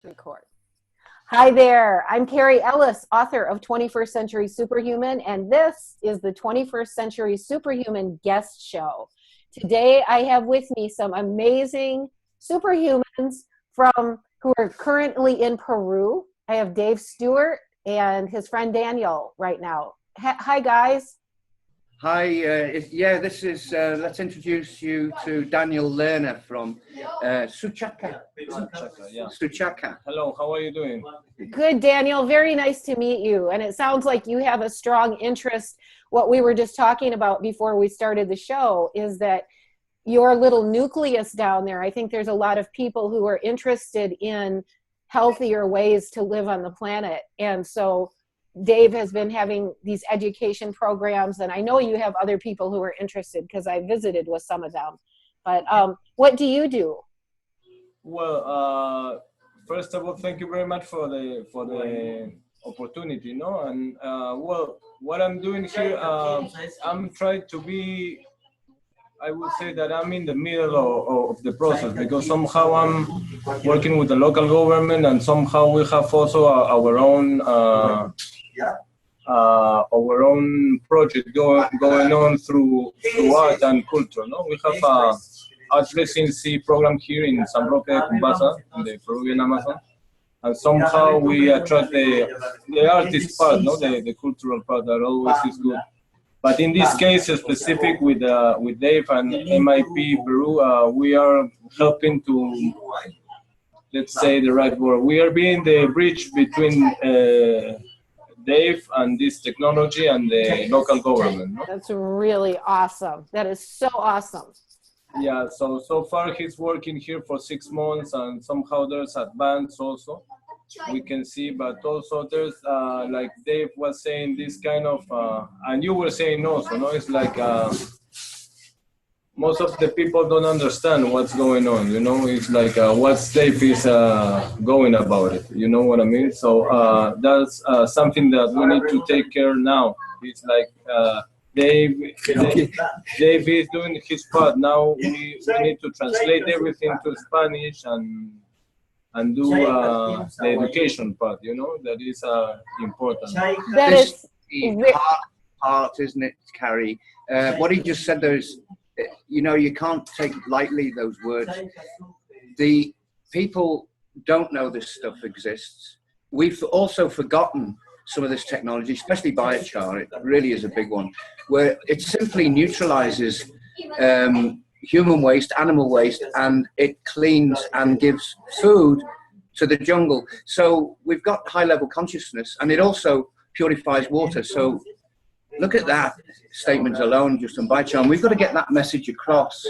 Record. Hi there, I'm Carrie Ellis, author of 21st Century Superhuman, and this is the 21st Century Superhuman guest show. Today I have with me some amazing superhumans who are currently in Peru. I have Dave Stewart and his friend Daniel right now. Hi guys. Hi, this is, let's introduce you to Daniel Lerner from Suchaka. Suchaka. Hello, how are you doing? Good, Daniel. Very nice to meet you. And it sounds like you have a strong interest. What we were just talking about before we started the show is that your little nucleus down there, I think there's a lot of people who are interested in healthier ways to live on the planet. And so Dave has been having these education programs, and I know you have other people who are interested because I visited with some of them. But what do you do? Well, first of all, thank you very much for the opportunity, no? And well, what I'm doing here, I'm trying to be. I would say that I'm in the middle of the process because somehow I'm working with the local government, and somehow we have also our own project going on through art and culture. No, we have a art residency program here in San Roque de Cumbasa, in the Peruvian Amazon, and somehow we attract the artist part, no, the cultural part that always is good. But in this case, specific with Dave and MIP Peru, we are helping to, let's say the right word, we are being the bridge between Dave and this technology and the local government. No? That's really awesome. That is so awesome. Yeah, so far he's working here for 6 months, and somehow there's advance also. We can see, but also there's like Dave was saying, this kind of and you were saying also, no, it's like most of the people don't understand what's going on, you know. It's like what Dave is going about it, you know what I mean? So that's something that we need to take care now. It's like Dave is doing his part. Now we need to translate everything to Spanish and do the education part, you know, that is important. That is the part, isn't it, Carrie? What he just said there is, you know, you can't take lightly those words. The people don't know this stuff exists. We've also forgotten some of this technology, especially biochar. It really is a big one, where it simply neutralizes human waste, animal waste, and it cleans and gives food to the jungle. So we've got high-level consciousness, and it also purifies water. So look at that statement alone, just on biochar. And we've got to get that message across.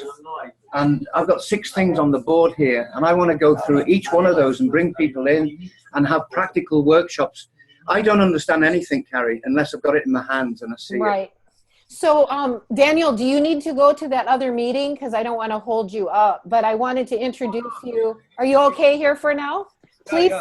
And I've got 6 things on the board here, and I want to go through each one of those and bring people in and have practical workshops. I don't understand anything, Carrie, unless I've got it in my hands and I see right. it. So, Daniel, do you need to go to that other meeting? Because I don't want to hold you up, but I wanted to introduce you. Are you okay here for now? Please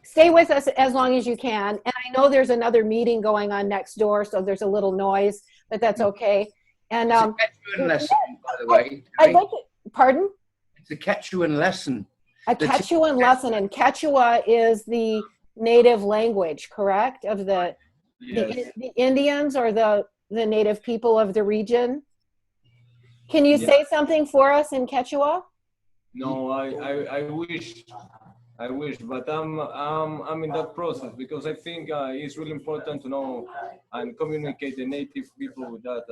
stay with us as long as you can. And I know there's another meeting going on next door, so there's a little noise, but that's okay. And it's a Quechuan lesson, by the way. I'd like to, pardon? It's a Quechuan lesson. A Quechuan lesson, and Quechua is the native language, correct? Of the Indians or the native people of the region. Can you say something for us in Quechua? No, I wish, but I'm in that process because I think it's really important to know and communicate the native people with that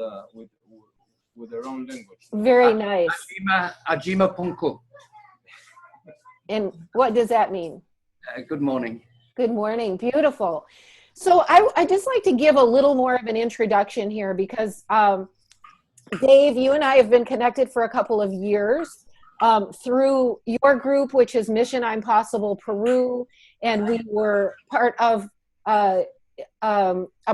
with their own language. Very nice. Ajima Punku. And what does that mean? Good morning. Good morning. Beautiful. So I just like to give a little more of an introduction here because Dave, you and I have been connected for a couple of years through your group, which is Mission Impossible Peru, and we were part of a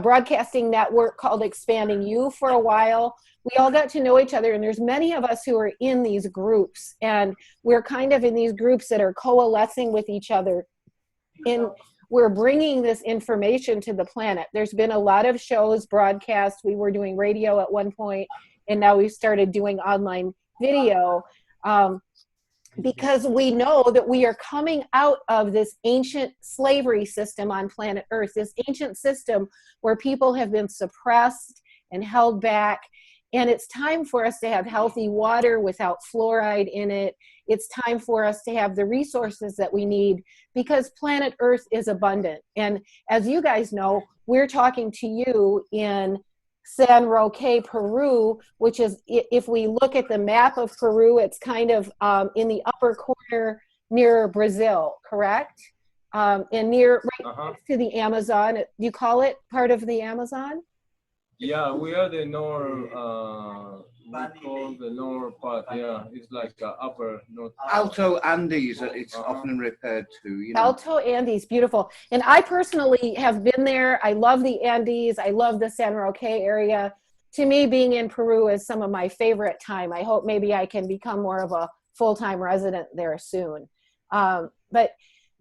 broadcasting network called Expanding You for a while. We all got to know each other, and there's many of us who are in these groups, and we're kind of in these groups that are coalescing with each other. And we're bringing this information to the planet. There's been a lot of shows, broadcasts. We were doing radio at one point, and now we've started doing online video. because we know that we are coming out of this ancient slavery system on planet Earth, this ancient system where people have been suppressed and held back. And it's time for us to have healthy water without fluoride in it. It's time for us to have the resources that we need because planet Earth is abundant. And as you guys know, we're talking to you in San Roque, Peru, which is, if we look at the map of Peru, it's kind of in the upper corner near Brazil, correct? And near, right next to the Amazon. Do you call it part of the Amazon? Yeah, we are the north, we call the north part, yeah, it's like upper north. Alto Andes, it's often referred to, you know. Alto Andes, beautiful. And I personally have been there. I love the Andes. I love the San Roque area. To me, being in Peru is some of my favorite time. I hope maybe I can become more of a full-time resident there soon. But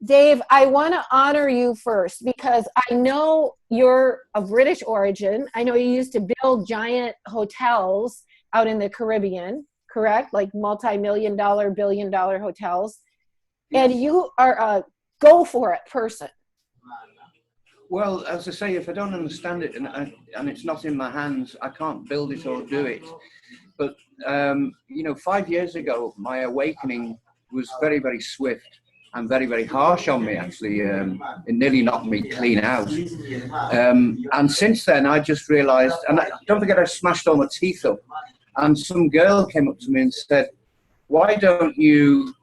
Dave, I want to honor you first because I know you're of British origin. I know you used to build giant hotels out in the Caribbean, correct? Like multi-million-dollar, billion-dollar hotels. And you are a go-for-it person. Well, as I say, if I don't understand it and it's not in my hands, I can't build it or do it. But, you know, 5 years ago, my awakening was very, very swift and very, very harsh on me, actually. It nearly knocked me clean out. And since then, I just realized, and don't forget, I smashed all my teeth up. And some girl came up to me and said, why don't you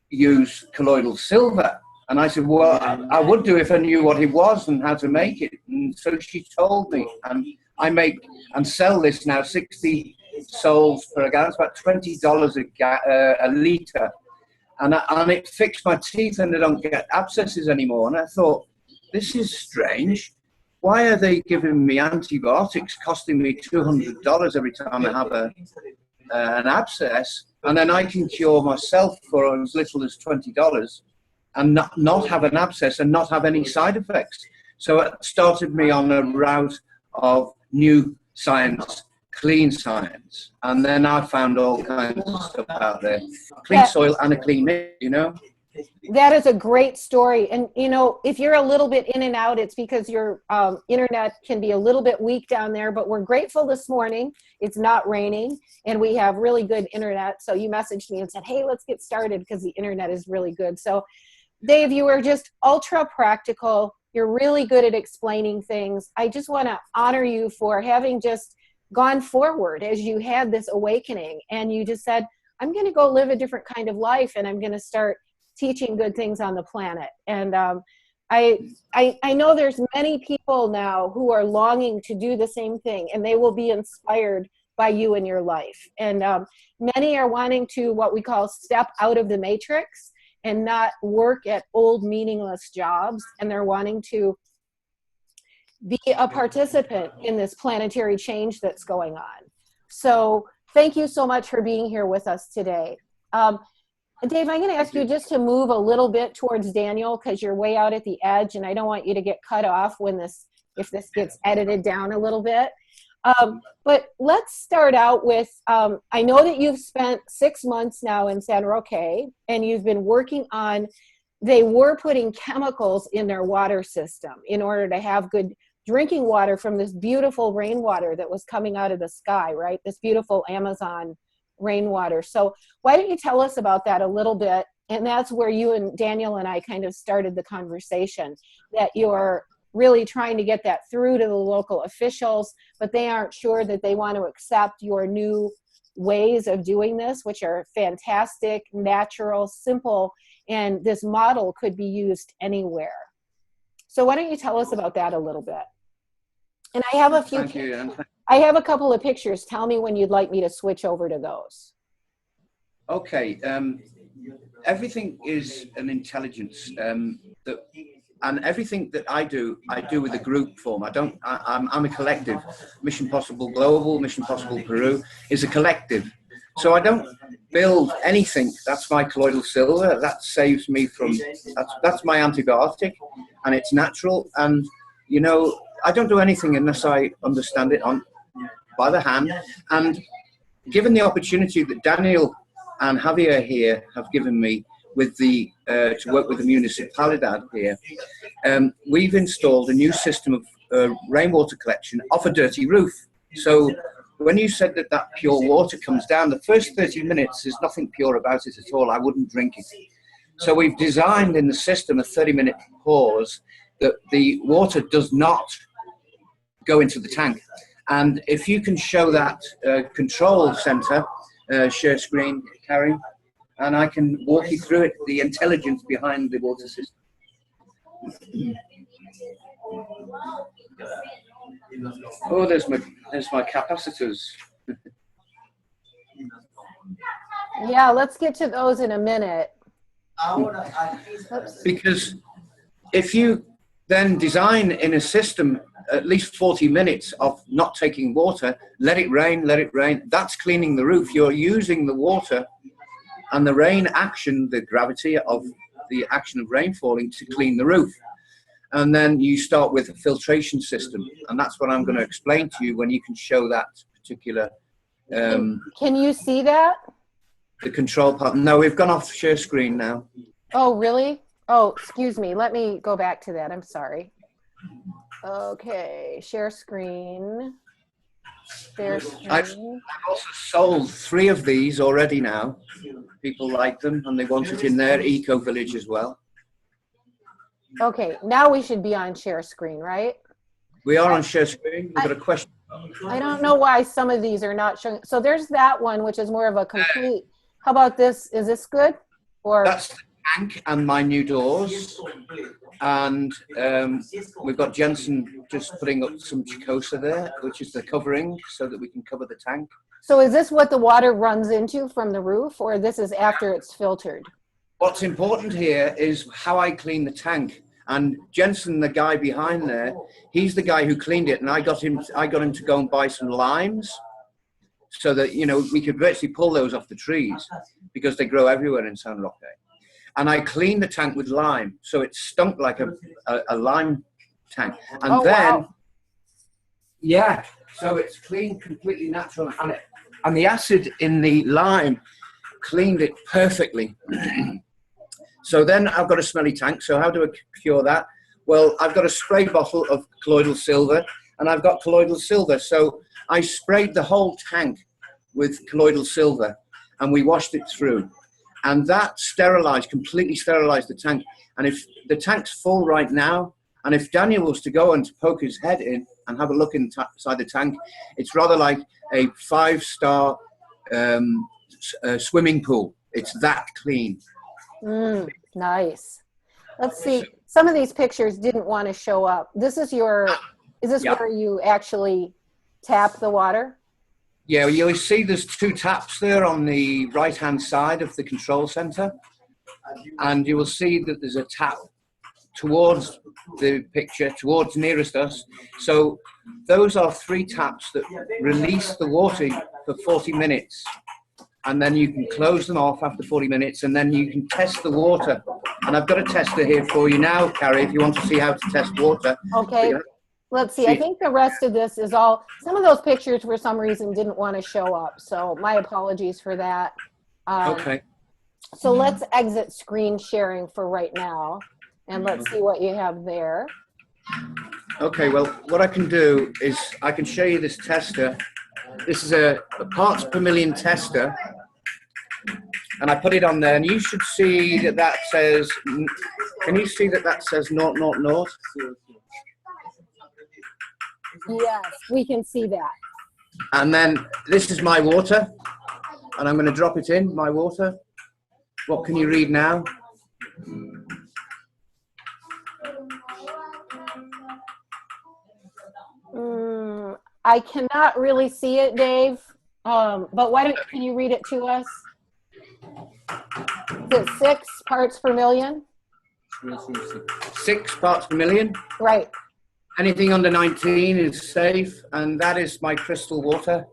use colloidal silver? And I said, well, I would do if I knew what it was and how to make it. And so she told me, and I make and sell this now, 60 sols per gallon, it's about $20 a litre. And it fixed my teeth and I don't get abscesses anymore. And I thought, this is strange. Why are they giving me antibiotics costing me $200 every time I have an abscess? And then I can cure myself for as little as $20 and not have an abscess and not have any side effects. So it started me on a route of new science, clean science. And then I found all kinds of stuff out there. Clean soil and a clean air, you know? That is a great story. And, you know, if you're a little bit in and out, it's because your internet can be a little bit weak down there. But we're grateful this morning. It's not raining and we have really good internet. So you messaged me and said, hey, let's get started because the internet is really good. So Dave, you were just ultra practical. You're really good at explaining things. I just want to honor you for having just gone forward as you had this awakening and you just said, I'm going to go live a different kind of life and I'm going to start teaching good things on the planet. And I know there's many people now who are longing to do the same thing and they will be inspired by you in your life. And many are wanting to what we call step out of the matrix and not work at old meaningless jobs. And they're wanting to be a participant in this planetary change that's going on. So thank you so much for being here with us today. Dave, I'm going to ask you just to move a little bit towards Daniel because you're way out at the edge and I don't want you to get cut off when if this gets edited down a little bit. But let's start out with, I know that you've spent 6 months now in San Roque and you've been working on, they were putting chemicals in their water system in order to have good drinking water from this beautiful rainwater that was coming out of the sky, right? This beautiful Amazon rainwater. So why don't you tell us about that a little bit? And that's where you and Daniel and I kind of started the conversation, that you're really trying to get that through to the local officials, but they aren't sure that they want to accept your new ways of doing this, which are fantastic, natural, simple, and this model could be used anywhere. So why don't you tell us about that a little bit? And I have a few. Thank you. I have a couple of pictures. Tell me when you'd like me to switch over to those. Okay. Everything is an intelligence and everything that I do with a group form. I'm a collective. Mission Possible Global, Mission Possible Peru is a collective. So I don't build anything. That's my colloidal silver. That saves me from, that's my antibiotic and it's natural. And, you know, I don't do anything unless I understand it by the hand. And given the opportunity that Daniel and Javier here have given me with the to work with the municipalidad here. We've installed a new system of rainwater collection off a dirty roof. So when you said that that pure water comes down, the first 30 minutes, there's nothing pure about it at all. I wouldn't drink it. So we've designed in the system a 30-minute pause that the water does not go into the tank. And if you can show that control center, share screen, Carrie, and I can walk you through it, the intelligence behind the water system. Oh, there's my capacitors. Yeah, let's get to those in a minute. Because if you then design in a system at least 40 minutes of not taking water, let it rain, that's cleaning the roof. You're using the water and the rain action, the gravity of the action of rain falling to clean the roof. And then you start with a filtration system. And that's what I'm going to explain to you when you can show that particular... Can you see that? The control part. No, we've gone off share screen now. Oh, really? Oh, excuse me. Let me go back to that. I'm sorry. Okay, share screen. Share screen. I've also sold 3 of these already now. People like them and they want it in their eco village as well. Okay, now we should be on share screen, right? We are on share screen. We've got a question. I don't know why some of these are not showing. So there's that one, which is more of a complete. How about this? Is this good? Or that's the tank and my new doors. And we've got Jensen just putting up some chicosa there, which is the covering so that we can cover the tank. So is this what the water runs into from the roof, or this is after it's filtered? What's important here is how I clean the tank. And Jensen, the guy behind there, he's the guy who cleaned it. And I got him to go and buy some limes so that, you know, we could virtually pull those off the trees because they grow everywhere in San Roque. And I cleaned the tank with lime. So it stunk like a lime tank. And wow. Yeah, so it's clean, completely natural. And the acid in the lime cleaned it perfectly. So then I've got a smelly tank. So how do I cure that? Well, I've got a spray bottle of colloidal silver and I've got colloidal silver. So I sprayed the whole tank with colloidal silver and we washed it through. And that completely sterilized the tank. And if the tank's full right now, and if Daniel was to go and to poke his head in and have a look inside the tank, it's rather like a 5-star swimming pool. It's that clean. Nice. Let's see. Some of these pictures didn't want to show up. This is your, is this where you actually tap the water? Yeah, you'll see there's 2 taps there on the right-hand side of the control center. And you will see that there's a tap towards the picture, towards nearest us. So those are 3 taps that release the water for 40 minutes. And then you can close them off after 40 minutes, and then you can test the water. And I've got a tester here for you now, Carrie, if you want to see how to test water. Okay, let's see. I think the rest of this is all, some of those pictures for some reason didn't want to show up. So my apologies for that. Okay. So let's exit screen sharing for right now, and let's see what you have there. Okay, well, what I can do is I can show you this tester. This is a parts per million tester. And I put it on there, and you should see that that says, can you see that that says 000? Yes, we can see that. And then this is my water, and I'm going to drop it in, my water. What can you read now? I cannot really see it, Dave, but can you read it to us? Is it 6 parts per million? 6 parts per million. Right. Anything under 19 is safe, and that is my crystal water.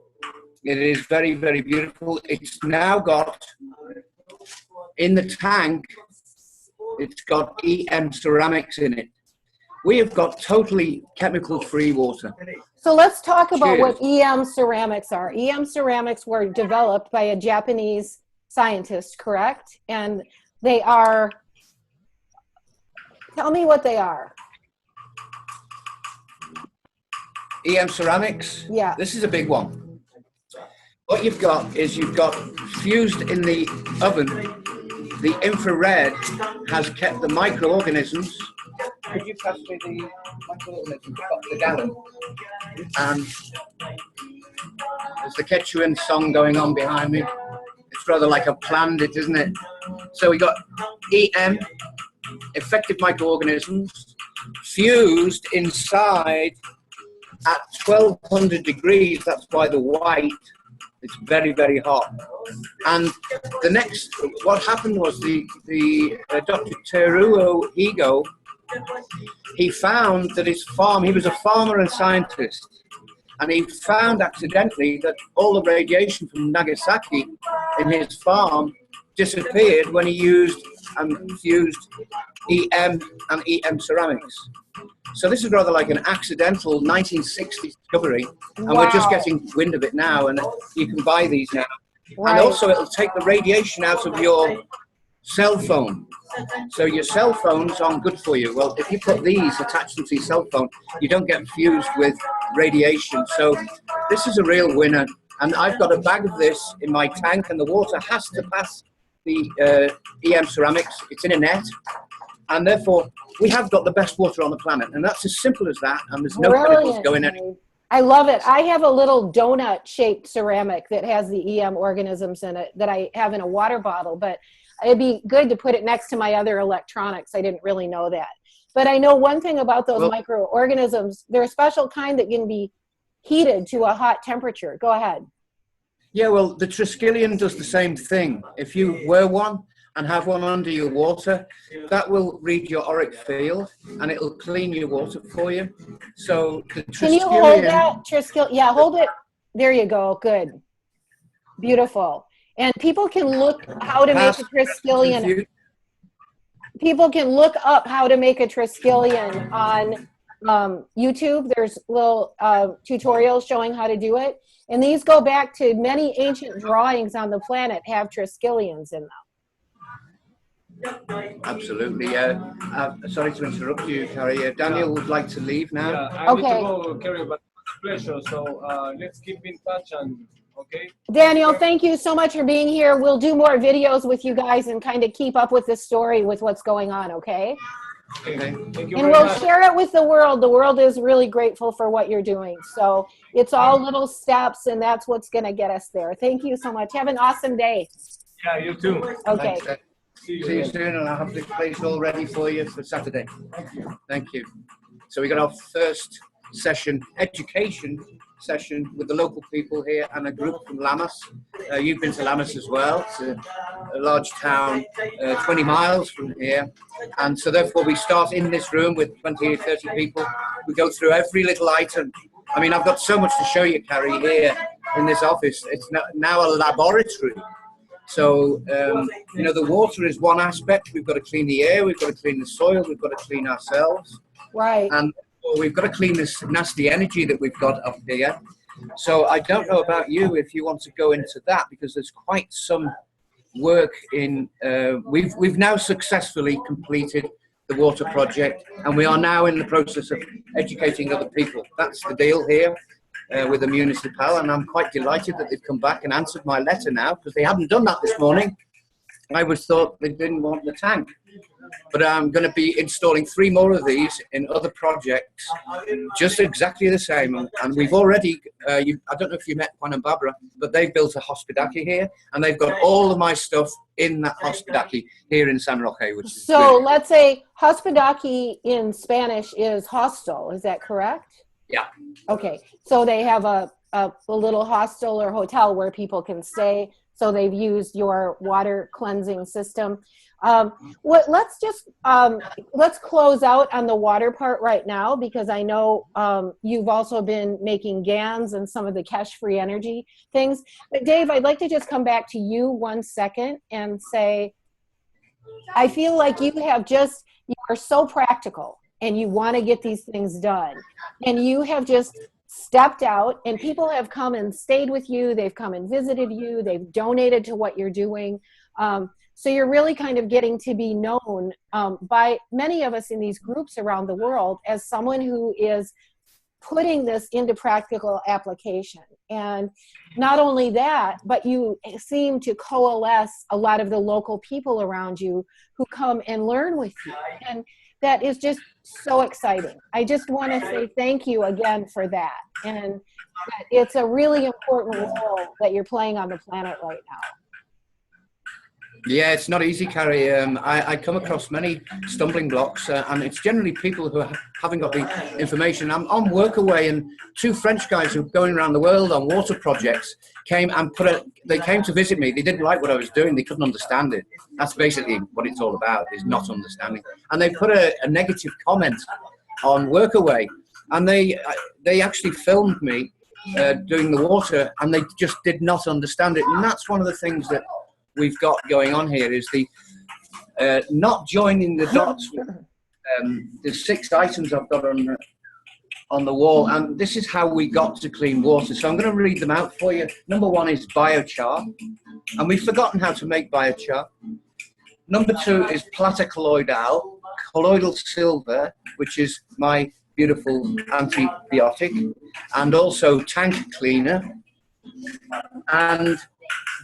It is very, very beautiful. It's now got, in the tank, it's got EM ceramics in it. We have got totally chemical-free water. So let's talk about what EM ceramics are. EM ceramics were developed by a Japanese scientists, correct? And they are, tell me what they are. EM ceramics. Yeah. This is a big one. What you've got is you've got fused in the oven, the infrared has kept the microorganisms. Could you pass me the microorganisms, the gallon? And there's the Quechuan song going on behind me. It's rather like a planned it, isn't it? So we got EM, effective microorganisms, fused inside at 1200 degrees. That's why the white, it's very, very hot. And the next, what happened was Dr. Teruo Higo, he found that his farm, he was a farmer and scientist, and he found accidentally that all the radiation from Nagasaki in his farm disappeared when he used and fused EM and EM ceramics. So this is rather like an accidental 1960s discovery, and we're just getting wind of it now, and you can buy these now. Right. And also it'll take the radiation out of your cell phone. So your cell phones aren't good for you. Well, if you put these attached to your cell phone, you don't get fused with radiation. So this is a real winner. And I've got a bag of this in my tank, and the water has to pass the EM ceramics. It's in a net. And therefore, we have got the best water on the planet. And that's as simple as that. And there's no chemicals going in. I love it. I have a little donut-shaped ceramic that has the EM organisms in it that I have in a water bottle. But it'd be good to put it next to my other electronics. I didn't really know that. But I know one thing about those microorganisms. They're a special kind that can be heated to a hot temperature. Go ahead. Yeah, well, the Triskelion does the same thing. If you wear one and have one under your water, that will read your auric field and it'll clean your water for you. So the Triskelion... Can you hold that, Triskelion? Yeah, hold it. There you go. Good. Beautiful. And people can look how to make a Triskelion. People can look up how to make a Triskelion on YouTube. There's little tutorials showing how to do it. And these go back to many ancient drawings on the planet have Triskelions in them. Absolutely. Sorry to interrupt you, Carrie. Daniel would like to leave now. Yeah, I need to go, Carrie, but it's a pleasure. So let's keep in touch. And okay. Daniel, thank you so much for being here. We'll do more videos with you guys and kind of keep up with the story with what's going on, okay? Okay. Thank you and we'll share it with the world. The world is really grateful for what you're doing. So it's all little steps, and that's what's going to get us there. Thank you so much. Have an awesome day. Yeah, you too. Okay. Thanks. See you soon, and I'll have the place all ready for you for Saturday. Thank you. Thank you. So we got our first session, education session with the local people here and a group from Lamas. You've been to Lamas as well. It's a large town, 20 miles from here. And so therefore we start in this room with 20 or 30 people. We go through every little item. I mean, I've got so much to show you, Carrie, here in this office. It's now a laboratory. So, you know, the water is one aspect. We've got to clean the air, we've got to clean the soil, we've got to clean ourselves. Right. And we've got to clean this nasty energy that we've got up here. So I don't know about you if you want to go into that, because there's quite some work in, we've now successfully completed the water project, and we are now in the process of educating other people. That's the deal here. With the municipal, and I'm quite delighted that they've come back and answered my letter now, because they hadn't done that this morning. I was thought they didn't want the tank, but I'm going to be installing 3 more of these in other projects, just exactly the same. And we've already, I don't know if you met Juan and Barbara, but they've built a hospitality here, and they've got all of my stuff in that hospitality here in San Roque, which is so really let's say hospitality in Spanish is hostel. Is that correct? Yeah. Okay, so they have a little hostel or hotel where people can stay. So they've used your water cleansing system. Let's close out on the water part right now, because I know you've also been making GANS and some of the Keshe Free Energy things. But Dave, I'd like to just come back to you 1 second and say, I feel like you are so practical, and you want to get these things done. And you have just stepped out, and people have come and stayed with you. They've come and visited you. They've donated to what you're doing. So you're really kind of getting to be known by many of us in these groups around the world as someone who is putting this into practical application. And not only that, but you seem to coalesce a lot of the local people around you who come and learn with you. And that is just so exciting. I just want to say thank you again for that. And it's a really important role that you're playing on the planet right now. Yeah, it's not easy, Carrie. I come across many stumbling blocks, and it's generally people who haven't got the information. I'm on Workaway, and two French guys who are going around the world on water projects came and they came to visit me. They didn't like what I was doing. They couldn't understand it. That's basically what it's all about, is not understanding. And they put a negative comment on Workaway, and they actually filmed me doing the water, and they just did not understand it. And that's one of the things that we've got going on here, is the not joining the dots with the 6 items I've got on the wall, and this is how we got to clean water. So I'm going to read them out for you. Number 1 is biochar, and we've forgotten how to make biochar. Number 2 is plata colloidal, colloidal silver, which is my beautiful antibiotic, and also tank cleaner. And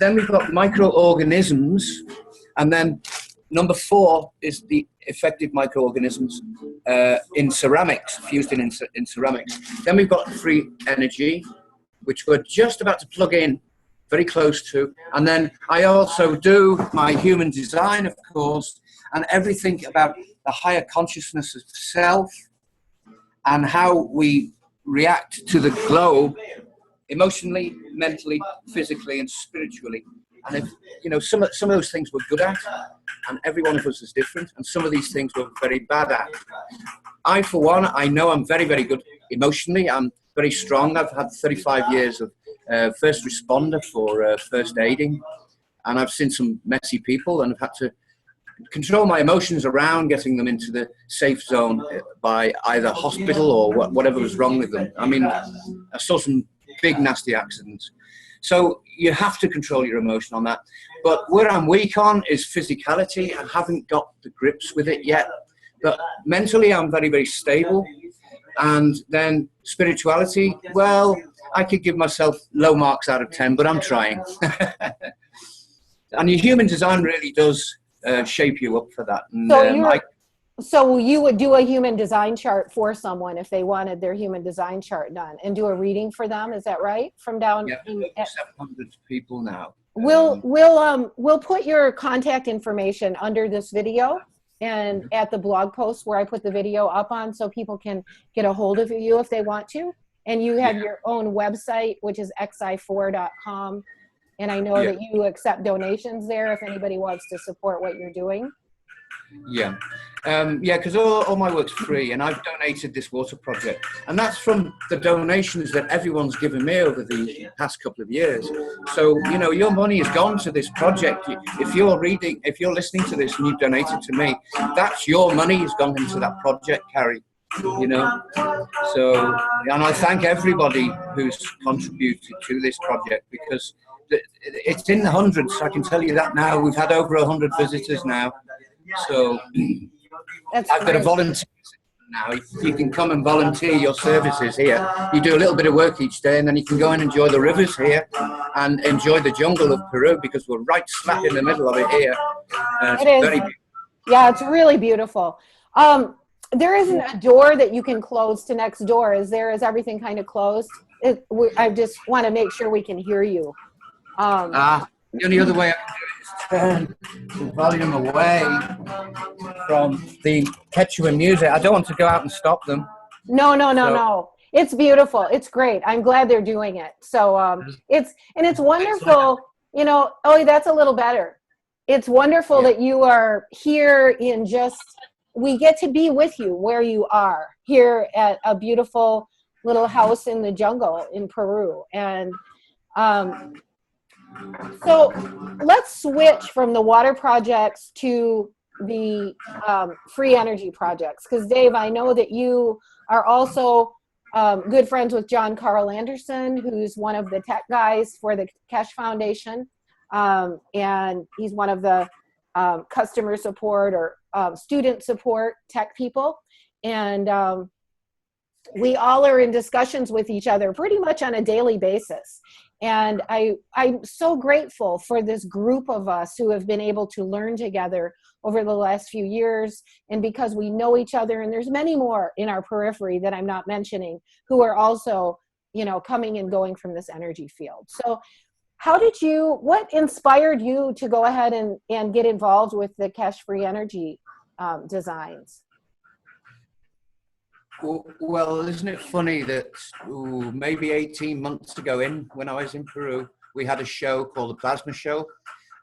then we've got microorganisms, and then number 4 is the effective microorganisms in ceramics, fused in ceramics. Then we've got free energy, which we're just about to plug in, very close to. And then I also do my human design, of course, and everything about the higher consciousness of self and how we react to the globe emotionally, mentally, physically, and spiritually. And if, you know, some of those things we're good at, and every one of us is different, and some of these things we're very bad at. I, for one, I know I'm very, very good emotionally. I'm very strong. I've had 35 years of first responder for first aiding, and I've seen some messy people, and I've had to control my emotions around getting them into the safe zone by either hospital or whatever was wrong with them. I mean, I saw some big nasty accidents. So you have to control your emotion on that. But where I'm weak on is physicality. I haven't got the grips with it yet. But mentally, I'm very, very stable. And then spirituality, well, I could give myself low marks out of 10, but I'm trying. And your human design really does shape you up for that. And, so you would do a human design chart for someone if they wanted their human design chart done, and do a reading for them. Is that right? From down. Yeah, 700 people now. We'll put your contact information under this video and at the blog post where I put the video up on, so people can get a hold of you if they want to. And you have your own website, which is xi4.com. And I know that you accept donations there if anybody wants to support what you're doing. Yeah, because all my work's free, and I've donated this water project, and that's from the donations that everyone's given me over the past couple of years. So, you know, your money has gone to this project. If you're listening to this and you've donated to me, that's your money has gone into that project, Carrie, you know. So, and I thank everybody who's contributed to this project, because it's in the hundreds. I can tell you that now. We've had over 100 visitors now. So I've got a volunteer now. You can come and volunteer your services here. You do a little bit of work each day, and then you can go and enjoy the rivers here and enjoy the jungle of Peru, because we're right slap in the middle of it here. It's very beautiful. Yeah, it's really beautiful. There isn't a door that you can close to next door, is there? Is everything kind of closed? I just want to make sure we can hear you. The only other way I can do it is turn the volume away from the quechua music. I don't want to go out and stop them. No. It's beautiful. It's great. I'm glad they're doing it. So it's wonderful. You know, that's a little better. It's wonderful that you are here in we get to be with you where you are here at a beautiful little house in the jungle in Peru. And so let's switch from the water projects to the free energy projects, because Dave, I know that you are also good friends with John Carl Anderson, who's one of the tech guys for the Keshe Foundation. And he's one of the customer support or student support tech people. And we all are in discussions with each other pretty much on a daily basis. And I'm so grateful for this group of us who have been able to learn together over the last few years. And because we know each other, and there's many more in our periphery that I'm not mentioning, who are also, you know, coming and going from this energy field. So what inspired you to go ahead and get involved with the Keshe Free Energy designs? Well, isn't it funny that maybe 18 months ago, when I was in Peru, we had a show called the Plasma Show,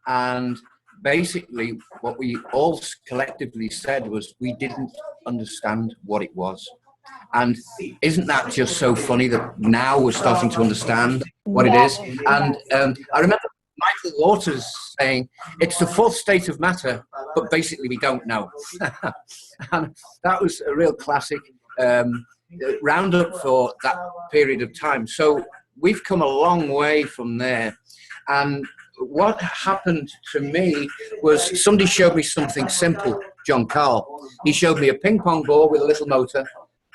and basically what we all collectively said was we didn't understand what it was. And isn't that just so funny that now we're starting to understand what it is? And I remember Michael Waters saying, it's the fourth state of matter, but basically we don't know. And that was a real classic roundup for that period of time. So we've come a long way from there. And what happened to me was somebody showed me something simple, John Carl. He showed me a ping pong ball with a little motor.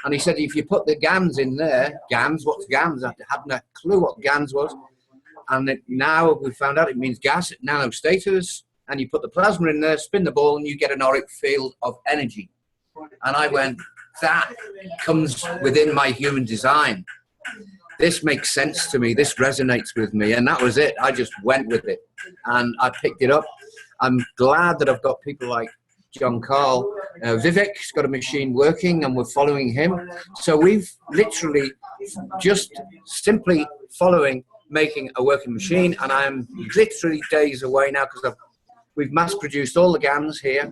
And he said, if you put the GANS in there, GANS, what's GANS? I hadn't a clue what GANS was. And now we found out it means gas at nanostatus. And you put the plasma in there, spin the ball, and you get an auric field of energy. And I went, that comes within my human design. This makes sense to me. This resonates with me. And that was it. I just went with it. And I picked it up. I'm glad that I've got people like John Carl. Vivek's got a machine working and we're following him. So we've literally just simply following making a working machine. And I'm literally days away now because we've mass produced all the GANs here,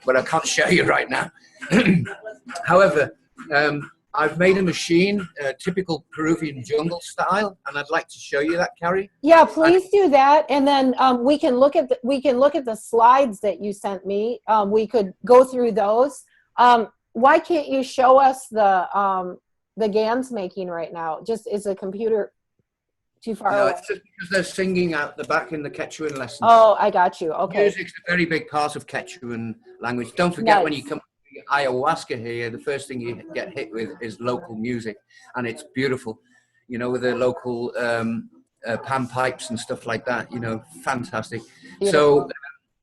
but I can't show you right now. However, I've made a machine, typical Peruvian jungle style, and I'd like to show you that, Carrie. Yeah, please do that, and then we can look at the slides that you sent me. We could go through those. Why can't you show us the GANs making right now? Just is the computer too far away? It's just because they're singing out the back in the Quechuan lessons. Oh, I got you. Okay. Music's a very big part of Quechuan language. Don't forget, when you come to ayahuasca here, the first thing you get hit with is local music, and it's beautiful, you know, with the local pan pipes and stuff like that, you know, fantastic. Beautiful. So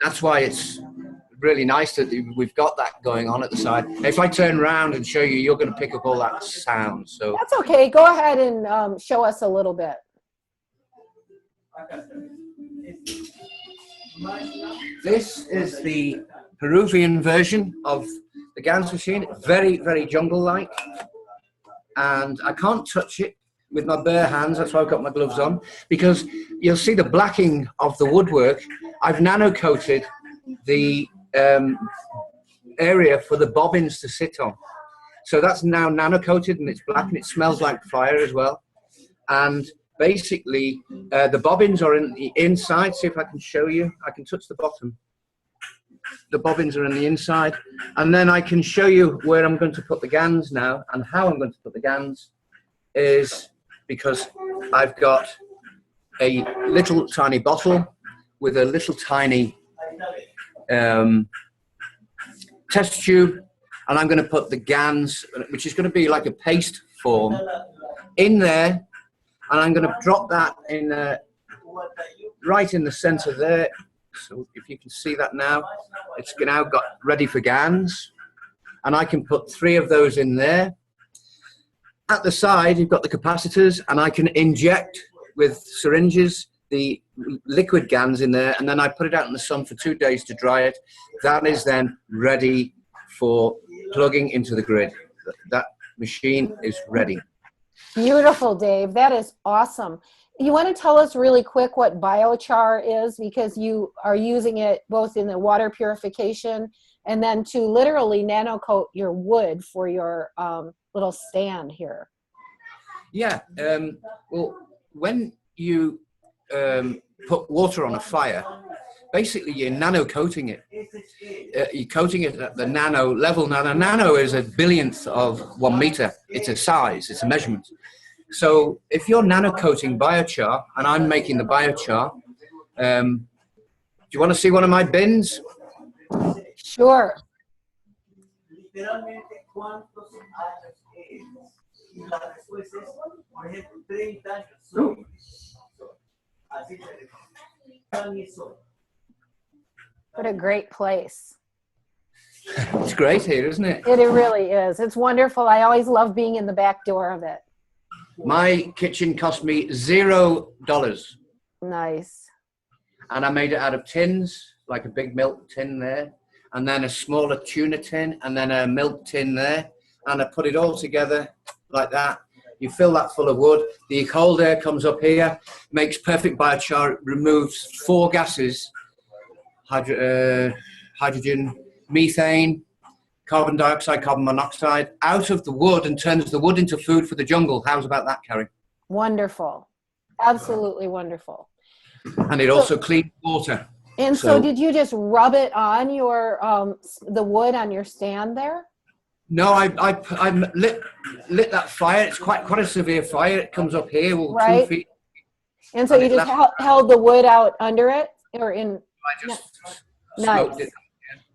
that's why it's really nice that we've got that going on at the side. If I turn around and show you, you're going to pick up all that sound. So that's okay. Go ahead and show us a little bit. This is the Peruvian version of the GANS machine. Very, very jungle-like, and I can't touch it with my bare hands. That's why I've got my gloves on, because you'll see the blacking of the woodwork. I've nano-coated the area for the bobbins to sit on. So that's now nano-coated, and it's black, and it smells like fire as well. And basically, the bobbins are in the inside. See if I can show you. I can touch the bottom. The bobbins are in the inside. And then I can show you where I'm going to put the GANs now, and how I'm going to put the GANs is because I've got a little tiny bottle with a little tiny test tube, and I'm going to put the GANs, which is going to be like a paste form, in there. And I'm going to drop that in right in the center there. So if you can see that now, it's now got ready for GANs. And I can put 3 of those in there. At the side, you've got the capacitors, and I can inject with syringes the liquid GANs in there, and then I put it out in the sun for 2 days to dry it. That is then ready for plugging into the grid. That machine is ready. Beautiful, Dave. That is awesome. You want to tell us really quick what biochar is, because you are using it both in the water purification and then to literally nano coat your wood for your little stand here. Yeah. Well, when you put water on a fire, basically you're nano coating it. You're coating it at the nano level. Now the nano is a billionth of 1 meter. It's a size, it's a measurement. So if you're nano coating biochar, and I'm making the biochar, do you want to see one of my bins? Sure. What a great place. It's great here, isn't it? It really is. It's wonderful. I always love being in the back door of it. My kitchen cost me $0. Nice. And I made it out of tins, like a big milk tin there, and then a smaller tuna tin, and then a milk tin there, and I put it all together like that. You fill that full of wood, the cold air comes up here, makes perfect biochar, it removes 4 gases, hydrogen, methane, carbon dioxide, carbon monoxide, out of the wood and turns the wood into food for the jungle. How's about that, Carrie? Wonderful. Absolutely wonderful. And it also cleans water. And so did you just rub it on your the wood on your stand there? No, I lit that fire. It's quite a severe fire. It comes up here, well, right. 2 feet. And so you just held the wood out under it, or in? I just Nice. smoked it.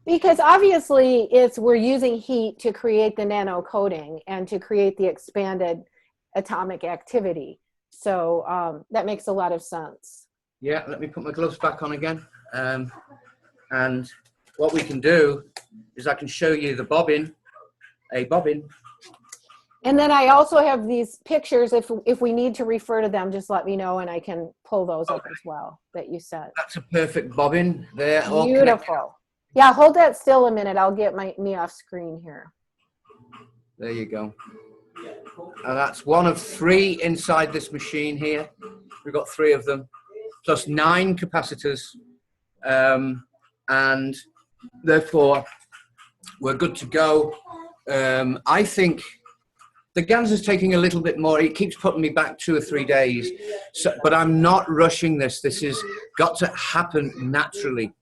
Because obviously we're using heat to create the nano coating and to create the expanded atomic activity. So that makes a lot of sense. Yeah, let me put my gloves back on again. And what we can do is I can show you the bobbin, a bobbin. And then I also have these pictures. If we need to refer to them, just let me know and I can pull those up as well that you sent. That's a perfect bobbin. They're all beautiful. Yeah, hold that still a minute. I'll get me off screen here. There you go. And that's one of 3 inside this machine here. We've got 3 of them, plus 9 capacitors. And therefore, we're good to go. I think the GANS is taking a little bit more. It keeps putting me back 2 or 3 days. But I'm not rushing this. This has got to happen naturally.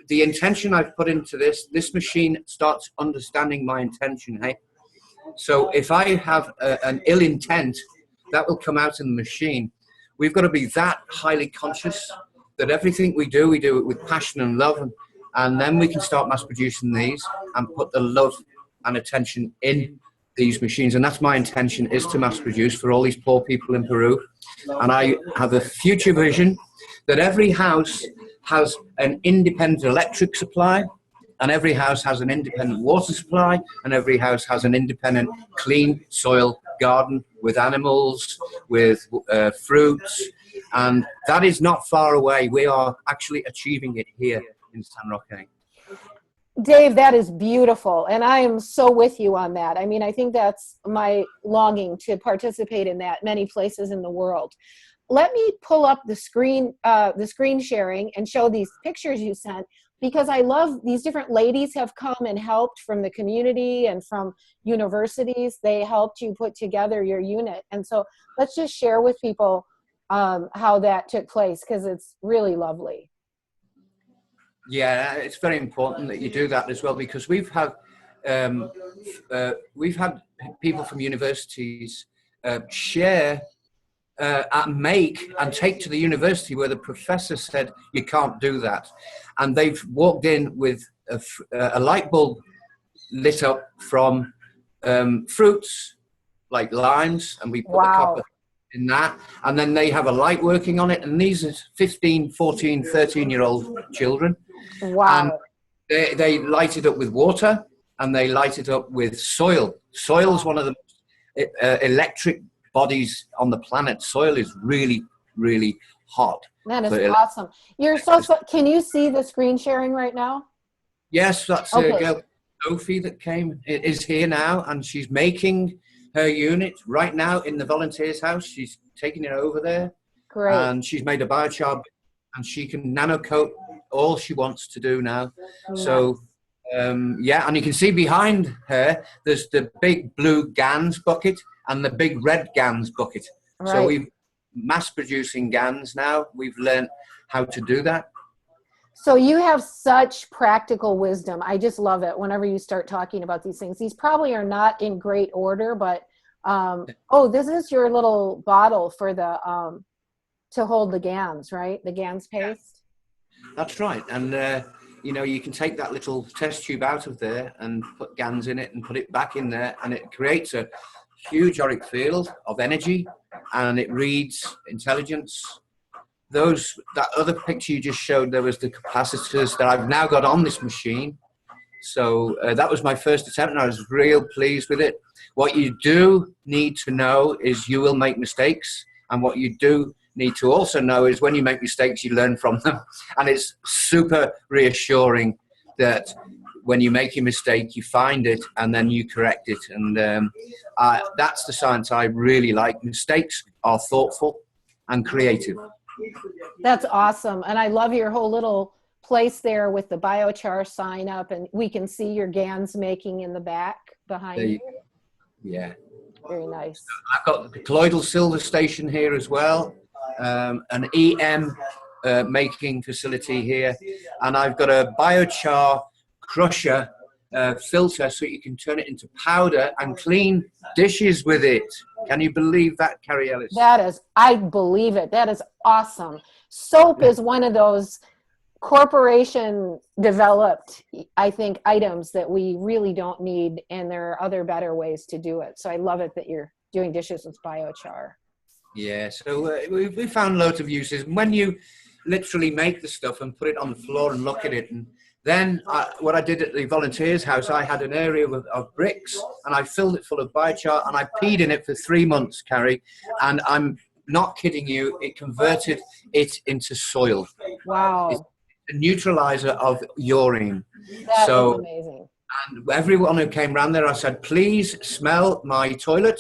The intention I've put into this machine starts understanding my intention, hey? So if I have an ill intent, that will come out in the machine. We've got to be that highly conscious that everything we do it with passion and love, and then we can start mass producing these and put the love and attention in these machines. And that's my intention, is to mass produce for all these poor people in Peru. And I have a future vision that every house has an independent electric supply, and every house has an independent water supply, and every house has an independent clean soil garden with animals, with fruits, and that is not far away. We are actually achieving it here in San Roque. Dave, that is beautiful, and I am so with you on that. I mean, I think that's my longing to participate in that many places in the world. Let me pull up the screen sharing and show these pictures you sent, because I love these different ladies have come and helped from the community and from universities. They helped you put together your unit. And so let's just share with people how that took place, because it's really lovely. Yeah, it's very important that you do that as well, because we've had people from universities share make and take to the university where the professor said you can't do that, and they've walked in with a light bulb lit up from fruits like limes, and we put the copper in that, and then they have a light working on it, and these are 15, 14, 13-year-old children. Wow. And they light it up with water, and they light it up with soil. Soil is one of the electric bodies on the planet. Soil is really, really hot. That is awesome. You're so can you see the screen sharing right now? Yes, that's a girl, Sophie, that is here now, and she's making her unit right now in the volunteers' house. She's taking it over there. Great. And she's made a biochar, and she can nano coat all she wants to do now. Nice. So yeah, and you can see behind her there's the big blue GANS bucket and the big red GANS bucket. Right. So we've mass producing GANS now. We've learned how to do that. So you have such practical wisdom. I just love it whenever you start talking about these things. These probably are not in great order, but oh, this is your little bottle for the to hold the GANS, right? The GANS paste. That's right. And you know, you can take that little test tube out of there and put GANS in it and put it back in there, and it creates a huge auric field of energy, and it reads intelligence. That other picture you just showed, there was the capacitors that I've now got on this machine. So that was my first attempt, and I was real pleased with it. What you do need to know is you will make mistakes, and what you do need to also know is when you make mistakes, you learn from them. And it's super reassuring that when you make a mistake, you find it and then you correct it. And that's the science I really like. Mistakes are thoughtful and creative. That's awesome. And I love your whole little place there with the biochar sign up, and we can see your GANS making in the back behind you. Yeah. Very nice. I've got the colloidal silver station here as well, an EM making facility here, and I've got a biochar crusher filter so you can turn it into powder and clean dishes with it. Can you believe that, Carrie Ellis? That is, I believe it. That is awesome. Soap is one of those corporation developed, I think, items that we really don't need, and there are other better ways to do it. So I love it that you're doing dishes with biochar. Yeah, so we found loads of uses. When you literally make the stuff and put it on the floor and look at it, and then what I did at the volunteers house, I had an area of bricks, and I filled it full of biochar, and I peed in it for 3 months, Carrie, and I'm not kidding you, it converted it into soil. Wow. It's a neutralizer of urine. That is amazing. And everyone who came round there, I said, please smell my toilet.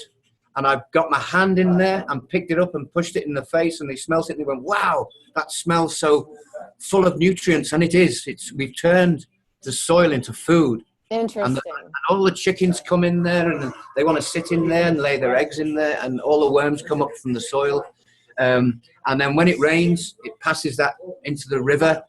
And I got my hand in there and picked it up and pushed it in the face, and they smelled it and they went, wow, that smells so full of nutrients. And it is. We've turned the soil into food. Interesting. And all the chickens come in there, and they want to sit in there and lay their eggs in there, and all the worms come up from the soil. And then when it rains, it passes that into the river.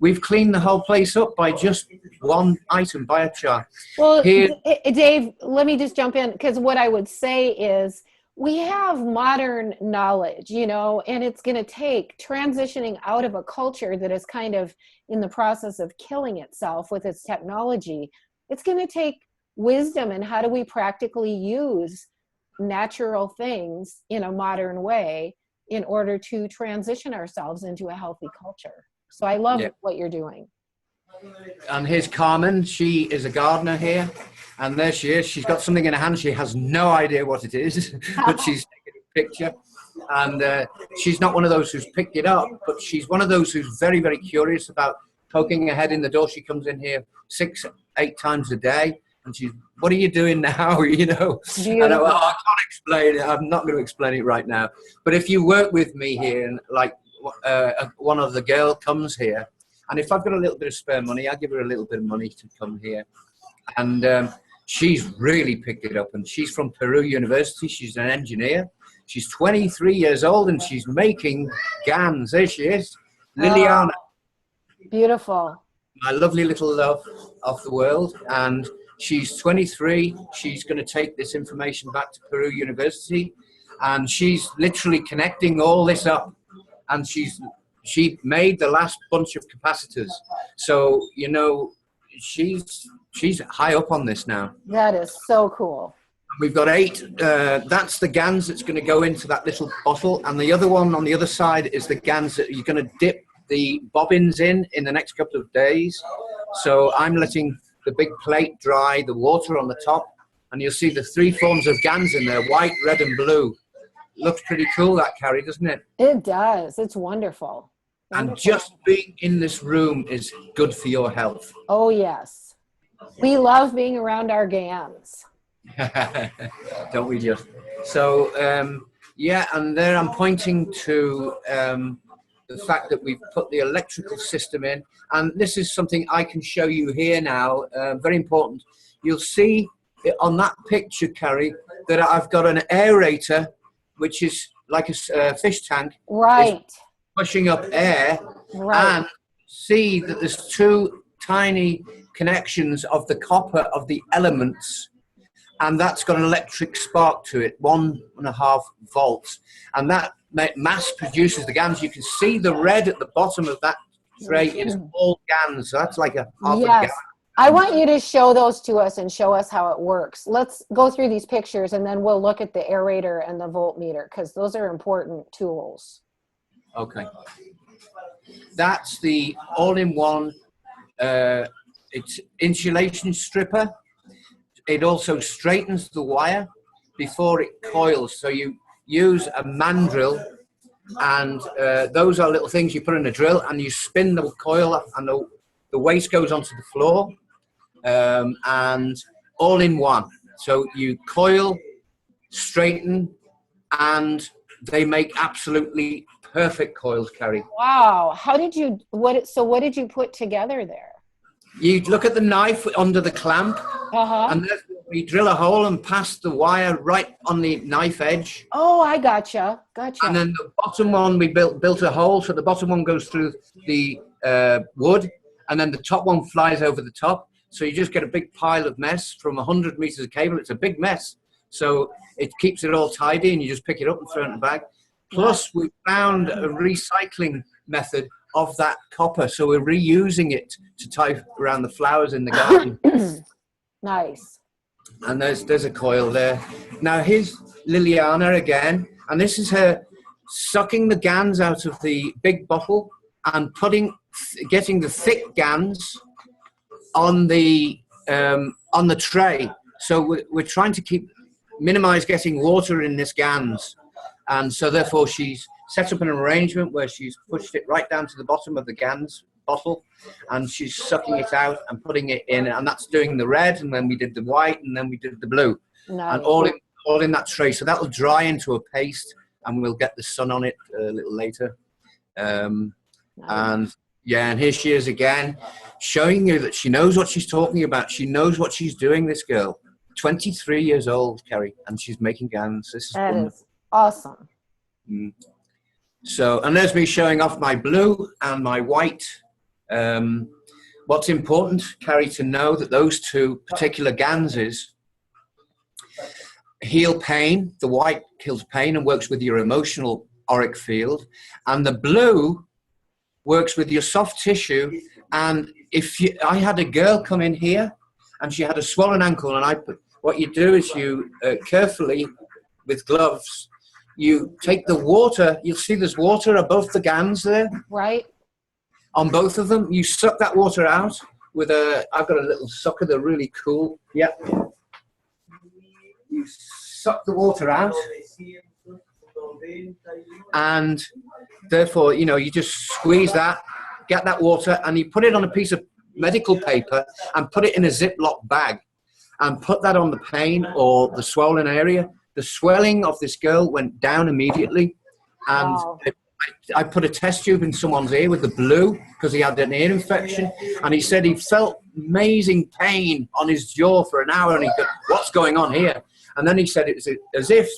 We've cleaned the whole place up by just one item, biochar. Well, here, Dave, let me just jump in, because what I would say is we have modern knowledge, you know, and it's going to take transitioning out of a culture that is kind of in the process of killing itself with its technology. It's going to take wisdom, and how do we practically use natural things in a modern way in order to transition ourselves into a healthy culture. So I love what you're doing. And here's Carmen. She is a gardener here. And there she is. She's got something in her hand. She has no idea what it is, but she's taking a picture. And she's not one of those who's picked it up, but she's one of those who's very, very curious about poking her head in the door. She comes in here 6, 8 times a day. And she's, what are you doing now? You know, and I can't explain it. I'm not going to explain it right now. But if you work with me here, and like, one of the girl comes here, and if I've got a little bit of spare money, I give her a little bit of money to come here, and she's really picked it up. And she's from Peru University. She's an engineer. She's 23 years old, and she's making GANS. There she is, Liliana. Oh, beautiful. My lovely little love of the world. And she's 23. She's going to take this information back to Peru University, and she's literally connecting all this up. And she made the last bunch of capacitors. So, you know, she's high up on this now. That is so cool. We've got 8. That's the GANS that's going to go into that little bottle. And the other one on the other side is the GANS that you're going to dip the bobbins in the next couple of days. So I'm letting the big plate dry, the water on the top. And you'll see the 3 forms of GANS in there, white, red, and blue. Looks pretty cool, that, Carrie, doesn't it? It does. It's wonderful. And just being in this room is good for your health. Oh, yes. We love being around our GANS. Don't we just? So, yeah, and there I'm pointing to the fact that we've put the electrical system in. And this is something I can show you here now, very important. You'll see on that picture, Carrie, that I've got an aerator, which is like a fish tank, right, pushing up air, right, and see that there's two tiny connections of the copper of the elements, and that's got an electric spark to it, 1.5 volts, and that mass produces the GANs. You can see the red at the bottom of that tray is all GANs. So that's like a half a GAN. I want you to show those to us and show us how it works. Let's go through these pictures and then we'll look at the aerator and the voltmeter, because those are important tools. Okay. That's the all-in-one it's insulation stripper. It also straightens the wire before it coils. So you use a mandrill, and those are little things you put in a drill, and you spin the coil up, and the waste goes onto the floor, and all in one. So you coil, straighten, and they make absolutely perfect coils, Carrie. Wow. How did you, what did you put together there? You look at the knife under the clamp, and then we drill a hole and pass the wire right on the knife edge. Oh, I gotcha. Gotcha. And then the bottom one, we built a hole, so the bottom one goes through the wood, and then the top one flies over the top. So you just get a big pile of mess from 100 meters of cable. It's a big mess. So it keeps it all tidy, and you just pick it up and throw it in the bag. Plus, we found a recycling method of that copper, so we're reusing it to tie around the flowers in the garden. Nice. And there's a coil there. Now here's Liliana again, and this is her sucking the GANs out of the big bottle and getting the thick GANs on the tray. So we're trying to minimize getting water in this GANs, and so therefore she's set up an arrangement where she's pushed it right down to the bottom of the GANs bottle, and she's sucking it out and putting it in, and that's doing the red, and then we did the white, and then we did the blue. Nice. And all in that tray. So that will dry into a paste, and we'll get the sun on it a little later. Nice. And yeah, and here she is again, showing you that she knows what she's talking about. She knows what she's doing, this girl. 23 years old, Kerry, and she's making GANs. That is awesome. So, and there's me showing off my blue and my white. What's important, Carrie, to know that those two particular GANSes heal pain. The white kills pain and works with your emotional auric field, and the blue works with your soft tissue. And I had a girl come in here, and she had a swollen ankle, and what you do is you carefully, with gloves, you take the water, you'll see there's water above the GANs there. Right. On both of them, you suck that water out with I've got a little sucker, they're really cool. Yep. You suck the water out. And therefore, you just squeeze that, get that water, and you put it on a piece of medical paper and put it in a Ziploc bag and put that on the pain or the swollen area. The swelling of this girl went down immediately, and wow. I put a test tube in someone's ear with the blue because he had an ear infection, and he said he felt amazing pain on his jaw for an hour, and he said, "What's going on here?" And then he said it was as if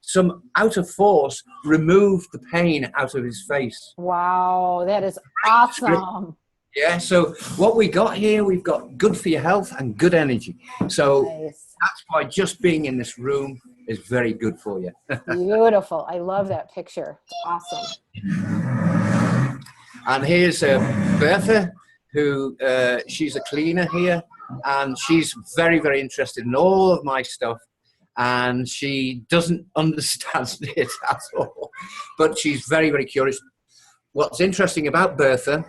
some outer force removed the pain out of his face. Wow, that is awesome. Yeah, so what we got here, we've got good for your health and good energy. So nice. That's why just being in this room is very good for you. Beautiful. I love that picture. Awesome. And here's Bertha, who she's a cleaner here, and she's very, very interested in all of my stuff, and she doesn't understand it at all, but she's very, very curious. What's interesting about Bertha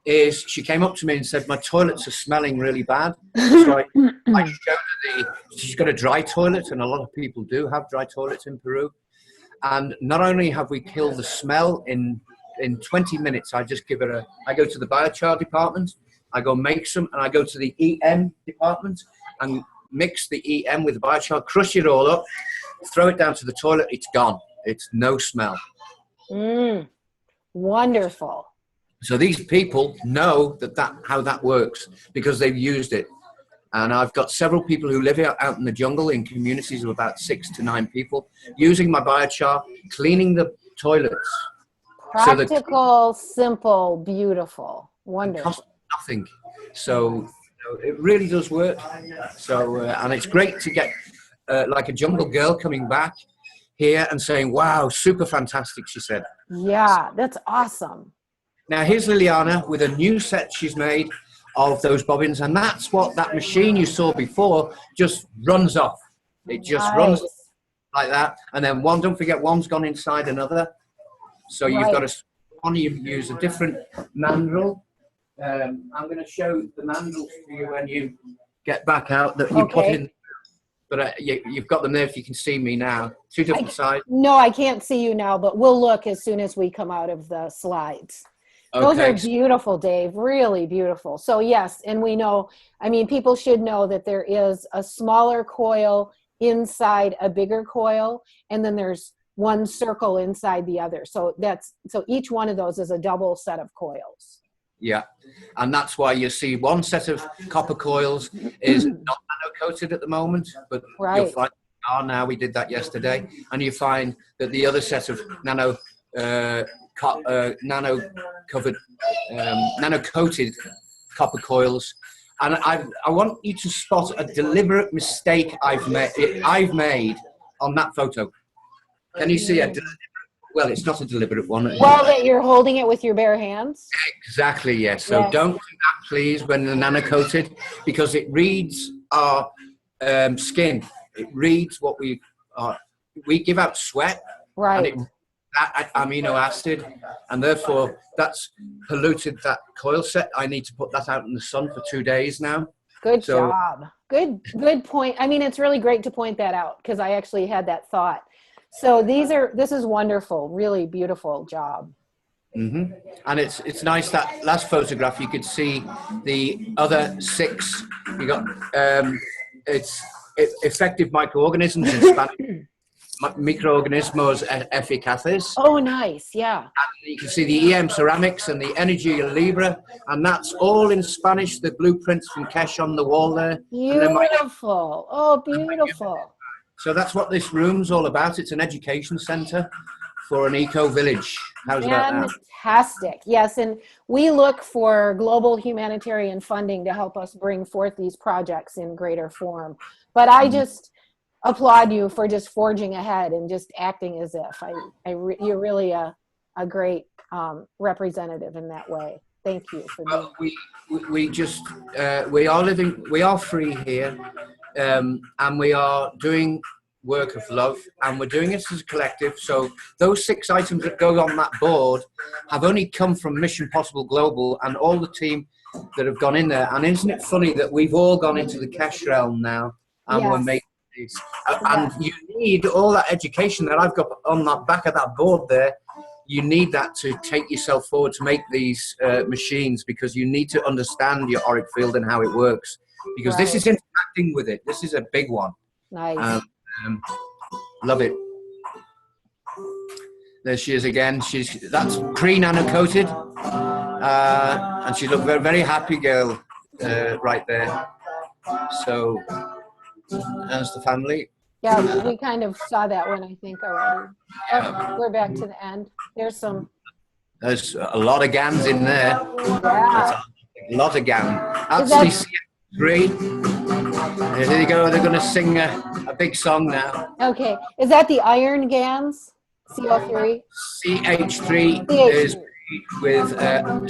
is she came up to me and said, "My toilets are smelling really bad." So I showed her she's got a dry toilet, and a lot of people do have dry toilets in Peru. And not only have we killed the smell in 20 minutes, I just give her I go to the biochar department, I go make some, and I go to the EM department and mix the EM with the biochar, crush it all up, throw it down to the toilet, it's gone. It's no smell. Wonderful. So these people know how that works because they've used it. And I've got several people who live out in the jungle in communities of about 6 to 9 people using my biochar, cleaning the toilets. Practical, simple, beautiful. Wonderful. costs nothing. So it really does work. So and it's great to get like a jungle girl coming back here and saying, "Wow, super fantastic," she said. Yeah, that's awesome. Now here's Liliana with a new set she's made of those bobbins, and that's what that machine you saw before just runs off. It just runs like that, and then one, don't forget, one's gone inside another. So you've got you use a different mandrel. I'm going to show the mandrels to you when you get back out that you put in. But you've got them there if you can see me now. Two different sides. No, I can't see you now, but we'll look as soon as we come out of the slides. Those are beautiful, Dave, really beautiful. So yes, and we know, I mean, people should know that there is a smaller coil inside a bigger coil, and then there's one circle inside the other. So each one of those is a double set of coils. Yeah, and that's why you see one set of copper coils is not nano-coated at the moment, but you'll find now, we did that yesterday, and you find that the other set of nano-coated copper coils, and I want you to spot a deliberate mistake I've made on that photo. Can you see it? Well, it's not a deliberate one. Well, that you're holding it with your bare hands? Exactly, yes. So don't do that, please, when they're nano-coated, because it reads our skin. It reads what we give out sweat. Right. And that amino acid, and therefore that's polluted that coil set. I need to put that out in the sun for 2 days now. Good job. Good point. I mean, it's really great to point that out because I actually had that thought. So this is wonderful, really beautiful job. Mm-hmm. And it's nice that last photograph you could see the other 6. You got it's effective microorganisms in Spanish. Microorganismos eficaces. Oh, nice, yeah. And you can see the EM ceramics and the Energia Libre, and that's all in Spanish. The blueprints from Keshe on the wall there. Beautiful. Oh, beautiful. So that's what this room's all about. It's an education center for an eco-village. How's that now? Fantastic. Yes, and we look for global humanitarian funding to help us bring forth these projects in greater form. But I just applaud you for just forging ahead and just acting as if. You're really a great representative in that way. Thank you for that. We are free here, and we are doing work of love, and we're doing it as a collective. So those 6 items that go on that board have only come from Mission Possible Global and all the team that have gone in there. And isn't it funny that we've all gone into the Keshe realm now, and we're making these. And you need all that education that I've got on that back of that board there. You need that to take yourself forward to make these machines, because you need to understand your auric field and how it works, because this is interacting with it. This is a big one. Nice. Love it. There she is again. That's pre-nano coated, and she looked very, very happy girl right there. So there's the family. Yeah, we kind of saw that one, I think, already. Oh, we're back to the end. There's a lot of GANs in there. Yeah. A lot of GAN. That's CH3. Here you go. They're going to sing a big song now. Okay. Is that the iron GANs? CO3? CH3 is with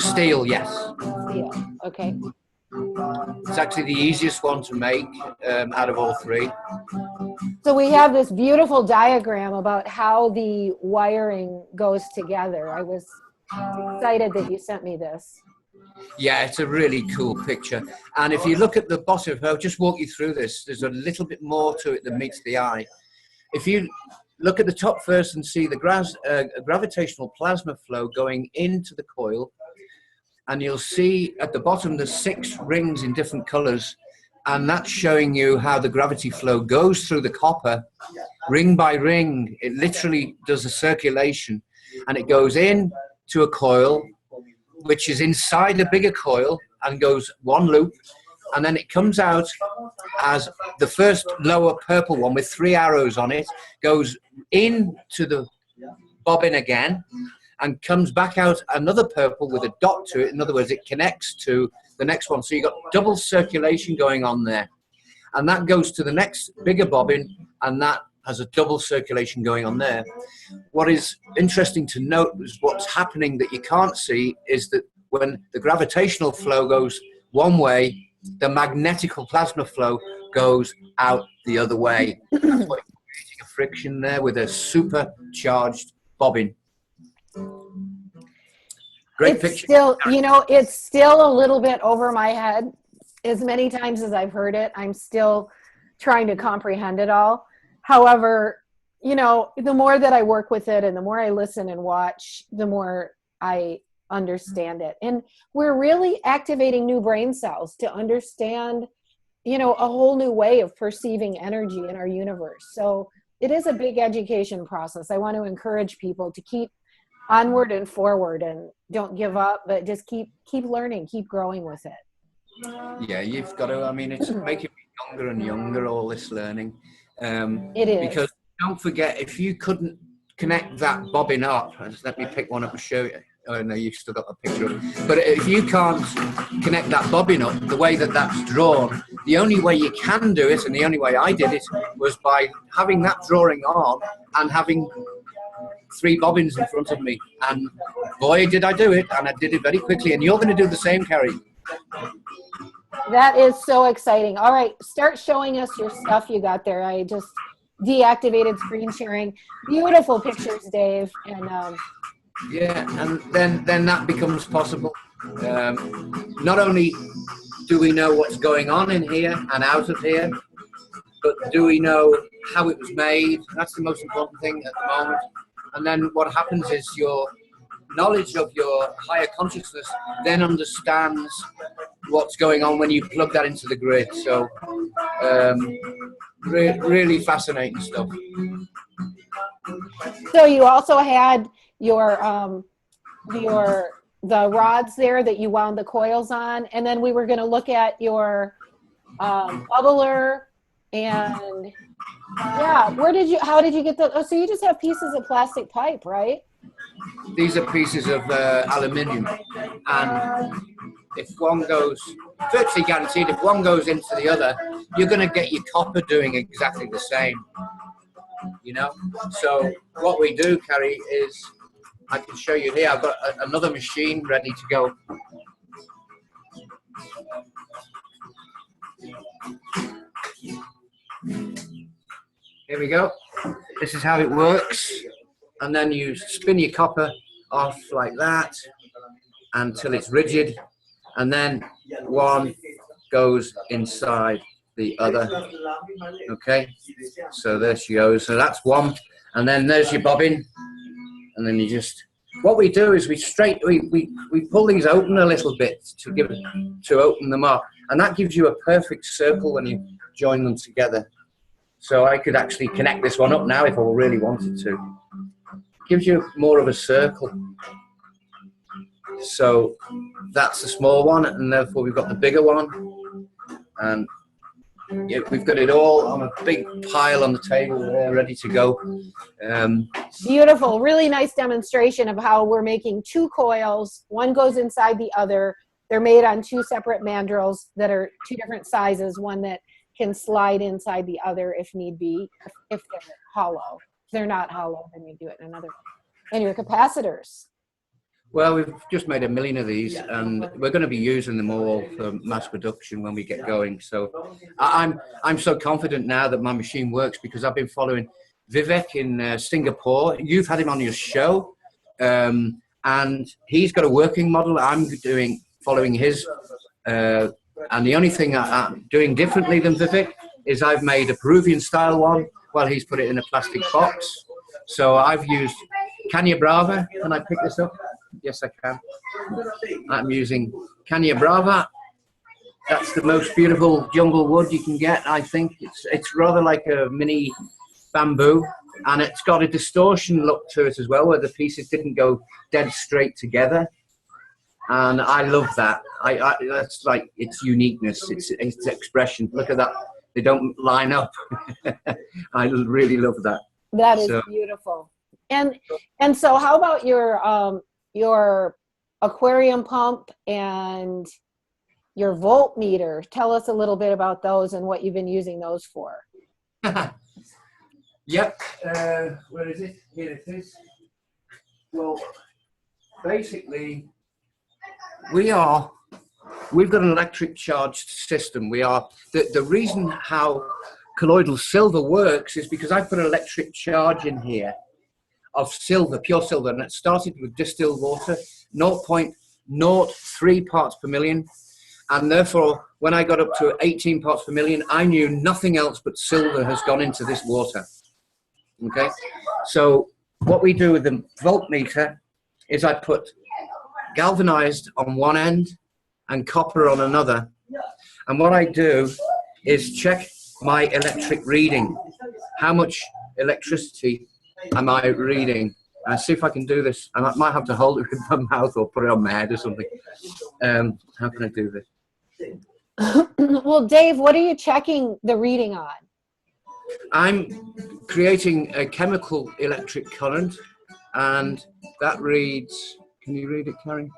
steel, yes. Steel. Okay. It's actually the easiest one to make out of all 3. So we have this beautiful diagram about how the wiring goes together. I was excited that you sent me this. Yeah, it's a really cool picture. And if you look at the bottom, I'll just walk you through this. There's a little bit more to it than meets the eye. If you look at the top first and see the gravitational plasma flow going into the coil, and you'll see at the bottom there's 6 rings in different colors, and that's showing you how the gravity flow goes through the copper ring by ring. It literally does a circulation, and it goes in to a coil which is inside a bigger coil and goes one loop, and then it comes out as the first lower purple one with 3 arrows on it, goes into the bobbin again, and comes back out another purple with a dot to it. In other words, it connects to the next one. So you've got double circulation going on there. And that goes to the next bigger bobbin, and that has a double circulation going on there. What is interesting to note is what's happening that you can't see is that when the gravitational flow goes one way, the magnetical plasma flow goes out the other way. That's why you're creating a friction there with a supercharged bobbin. Great picture. Still, you know, it's still a little bit over my head. As many times as I've heard it, I'm still trying to comprehend it all. However, you know, the more that I work with it and the more I listen and watch, the more I understand it. And we're really activating new brain cells to understand, you know, a whole new way of perceiving energy in our universe. So it is a big education process. I want to encourage people to keep onward and forward and don't give up, but just keep learning, keep growing with it. Yeah, you've got to, I mean, it's making me younger and younger, all this learning. It is. Because don't forget, if you couldn't connect that bobbin up, just let me pick one up and show you. Oh no, you've still got the picture of it. But if you can't connect that bobbin up the way that that's drawn, the only way you can do it, and the only way I did it, was by having that drawing on and having 3 bobbins in front of me. And boy, did I do it, and I did it very quickly. And you're going to do the same, Carrie. That is so exciting. All right, start showing us your stuff you got there. I just deactivated screen sharing. Beautiful pictures, Dave. And yeah, and then that becomes possible. Not only do we know what's going on in here and out of here, but do we know how it was made? That's the most important thing at the moment. And then what happens is your knowledge of your higher consciousness then understands what's going on when you plug that into the grid. So really fascinating stuff. so you also had your the rods there that you wound the coils on, and then we were going to look at your bubbler, and yeah, how did you get the, oh, so you just have pieces of plastic pipe, right? These are pieces of aluminium, and if one goes, virtually guaranteed, if one goes into the other, you're going to get your copper doing exactly the same, you know? So what we do, Carrie, is, I can show you here, I've got another machine ready to go. Here we go. This is how it works. And then you spin your copper off like that until it's rigid. And then one goes inside the other. Okay, so there she goes. So that's one. And then there's your bobbin. And then you just, what we do is we pull these open a little bit to open them up. And that gives you a perfect circle when you join them together. So I could actually connect this one up now if I really wanted to. Gives you more of a circle. So that's the small one, and therefore we've got the bigger one. And yeah, we've got it all on a big pile on the table there, ready to go. Beautiful, really nice demonstration of how we're making 2 coils. One goes inside the other. They're made on 2 separate mandrels that are 2 different sizes, one that can slide inside the other if need be, if they're hollow. If they're not hollow, then you do it in another way. And your capacitors. Well, we've just made 1 million of these, and we're going to be using them all for mass production when we get going. So I'm so confident now that my machine works because I've been following Vivek in Singapore. You've had him on your show, and he's got a working model. I'm following his, and the only thing I'm doing differently than Vivek is I've made a Peruvian style one while he's put it in a plastic box. So I've used Caña Brava. Can I pick this up? Yes, I can. I'm using Caña Brava. That's the most beautiful jungle wood you can get, I think. It's rather like a mini bamboo, and it's got a distortion look to it as well, where the pieces didn't go dead straight together. And I love that. That's like its uniqueness, its expression. Look at that. They don't line up. I really love that. That is beautiful. And so how about your aquarium pump and your voltmeter? Tell us a little bit about those and what you've been using those for. Yep. Where is it? Here it is. Well, basically, we've got an electric charged system. The reason how colloidal silver works is because I put an electric charge in here of silver, pure silver, and it started with distilled water, 0.03 parts per million. And therefore, when I got up to 18 parts per million, I knew nothing else but silver has gone into this water. Okay? So what we do with the voltmeter is I put galvanized on one end and copper on another. And what I do is check my electric reading. How much electricity am I reading? And see if I can do this. I might have to hold it with my mouth or put it on my head or something. How can I do this? Well, Dave, what are you checking the reading on? I'm creating a chemical electric current, and that reads, can you read it, Carrie?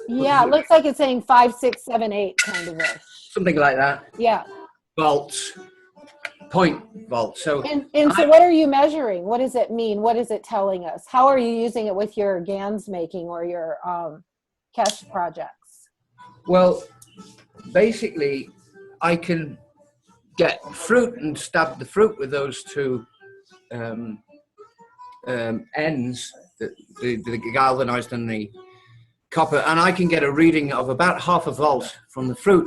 Yeah, it looks like it's saying 5, 6, 7, 8 kind of ish. Something like that. Yeah. Volts. Point volts. So so what are you measuring? What does it mean? What is it telling us? How are you using it with your GANS making or your Keshe projects? Well, basically, I can get fruit and stab the fruit with those two ends, the galvanized and the copper, and I can get a reading of about half a volt from the fruit.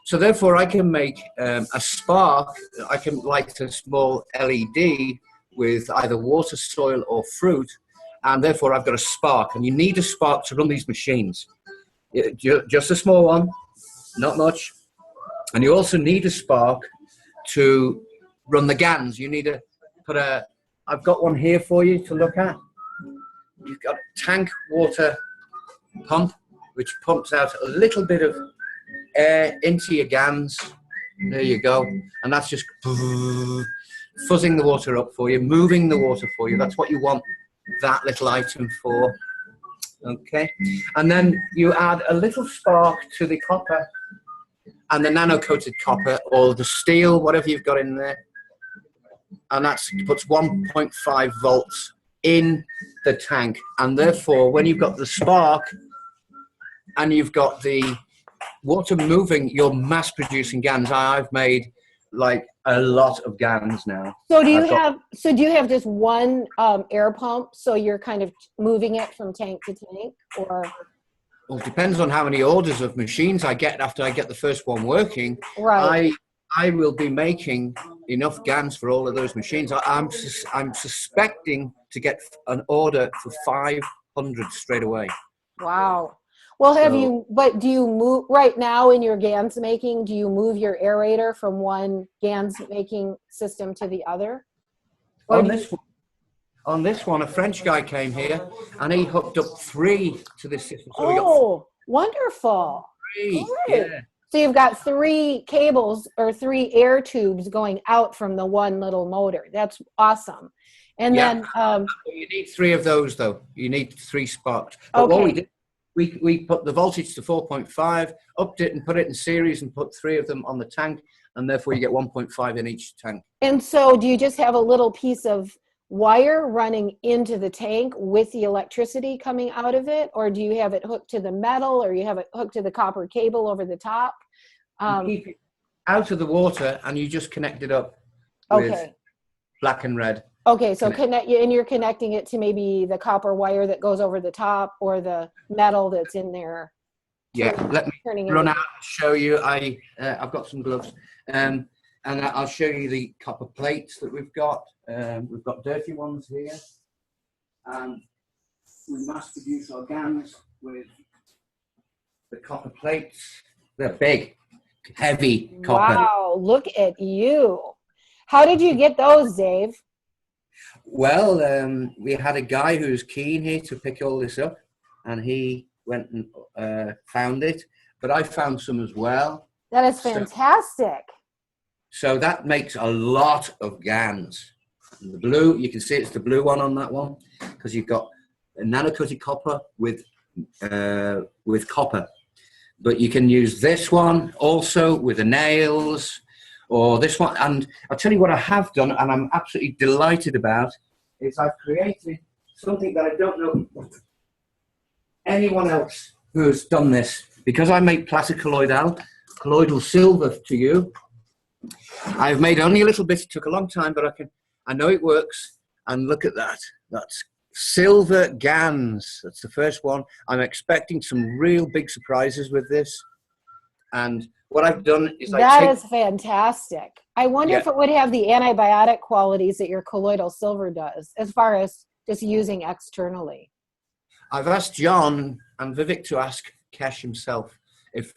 So therefore, I can make a spark. I can light a small LED with either water, soil, or fruit, and therefore I've got a spark. And you need a spark to run these machines. Just a small one, not much. And you also need a spark to run the GANS. You need to put I've got one here for you to look at. You've got a tank water pump, which pumps out a little bit of air into your GANS. There you go. And that's just fuzzing the water up for you, moving the water for you. That's what you want that little item for. Okay. And then you add a little spark to the copper and the nano-coated copper or the steel, whatever you've got in there. And that puts 1.5 volts in the tank. And therefore, when you've got the spark and you've got the water moving, you're mass producing GANS. I've made like a lot of GANS now. So do you have just one air pump? So you're kind of moving it from tank to tank, or? Well, it depends on how many orders of machines I get after I get the first one working. Right. I will be making enough GANS for all of those machines. I'm suspecting to get an order for 500 straight away. Wow. Well, do you move right now in your GANS making, do you move your aerator from one GANS making system to the other? On this one, a French guy came here and he hooked up 3 to this system. So oh, wonderful. 3, right. yeah. So you've got 3 cables or 3 air tubes going out from the one little motor. That's awesome. And then you need 3 of those though. You need 3 sparks. But what we did, we put the voltage to 4.5, upped it and put it in series and put 3 of them on the tank, and therefore you get 1.5 in each tank. And so do you just have a little piece of wire running into the tank with the electricity coming out of it, or do you have it hooked to the metal, or you have it hooked to the copper cable over the top? You keep it out of the water and you just connect it up with black and red. Okay, so you're connecting it to maybe the copper wire that goes over the top or the metal that's in there. Yeah, let me run out and show you. I've got some gloves, and I'll show you the copper plates that we've got. We've got dirty ones here, and we mass produce our GANS with the copper plates. They're big, heavy copper. Wow, look at you. How did you get those, Dave? Well, we had a guy who was keen here to pick all this up, and he went and found it. But I found some as well. That is fantastic. So that makes a lot of GANs. And the blue, you can see it's the blue one on that one, because you've got a nano-coated copper with copper. But you can use this one also with the nails, or this one. And I'll tell you what I have done, and I'm absolutely delighted about, is I've created something that I don't know anyone else who has done this. Because I make plastic colloidal silver to you, I've made only a little bit. It took a long time, but I know it works. And look at that. That's silver GANs. That's the first one. I'm expecting some real big surprises with this. And what I've done is that is fantastic. I wonder if it would have the antibiotic qualities that your colloidal silver does, as far as just using externally. I've asked John and Vivek to ask Keshe himself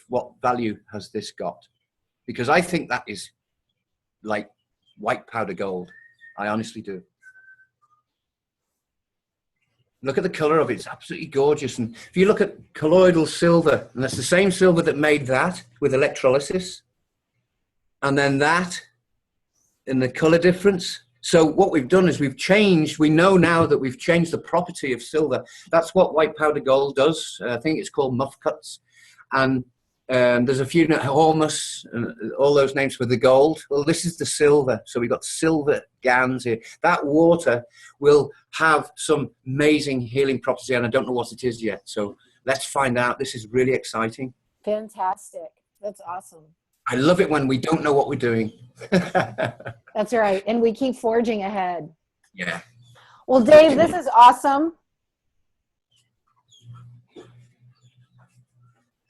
what value has this got, because I think that is like white powder gold. I honestly do. Look at the color of it. It's absolutely gorgeous. And if you look at colloidal silver, and that's the same silver that made that with electrolysis, and then that in the color difference. So what we've done is we know now that we've changed the property of silver. That's what white powder gold does. I think it's called muff cuts. And there's a few, Hormus, and all those names for the gold. Well, this is the silver. So we've got silver GANs here. That water will have some amazing healing property, and I don't know what it is yet. So let's find out. This is really exciting. Fantastic. That's awesome. I love it when we don't know what we're doing. That's right. And we keep forging ahead. Yeah. Well, Dave, this is awesome.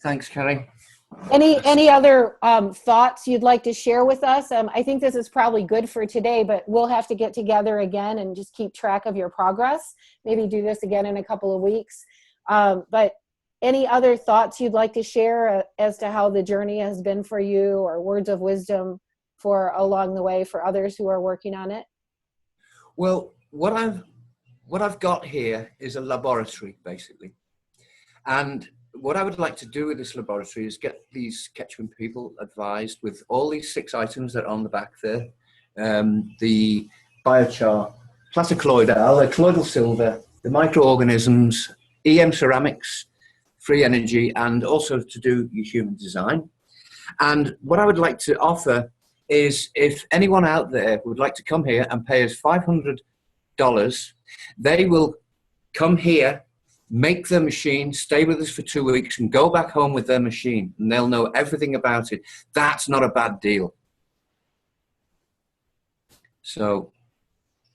Thanks, Carrie. Any other thoughts you'd like to share with us? I think this is probably good for today, but we'll have to get together again and just keep track of your progress. Maybe do this again in a couple of weeks. But any other thoughts you'd like to share as to how the journey has been for you, or words of wisdom for along the way for others who are working on it? Well, what I've got here is a laboratory, basically. And what I would like to do with this laboratory is get these Quechuan people advised with all these 6 items that are on the back there. The biochar, plastic colloidal, the colloidal silver, the microorganisms, EM ceramics, free energy, and also to do human design. And what I would like to offer is, if anyone out there would like to come here and pay us $500, they will come here, make their machine, stay with us for 2 weeks, and go back home with their machine, and they'll know everything about it. That's not a bad deal. So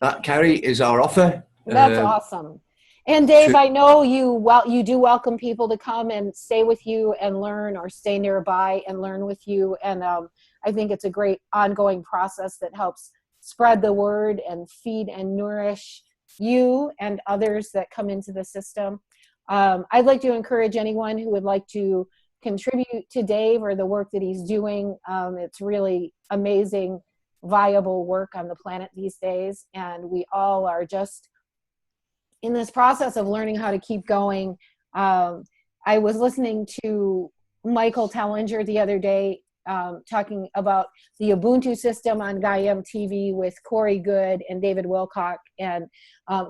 that, Carrie, is our offer. That's awesome. And Dave, I know you do welcome people to come and stay with you and learn, or stay nearby and learn with you. And I think it's a great ongoing process that helps spread the word and feed and nourish you and others that come into the system. I'd like to encourage anyone who would like to contribute to Dave or the work that he's doing. It's really amazing, viable work on the planet these days. And we all are just in this process of learning how to keep going. I was listening to Michael Tellinger the other day talking about the Ubuntu system on Gaiam TV with Corey Good and David Wilcock. And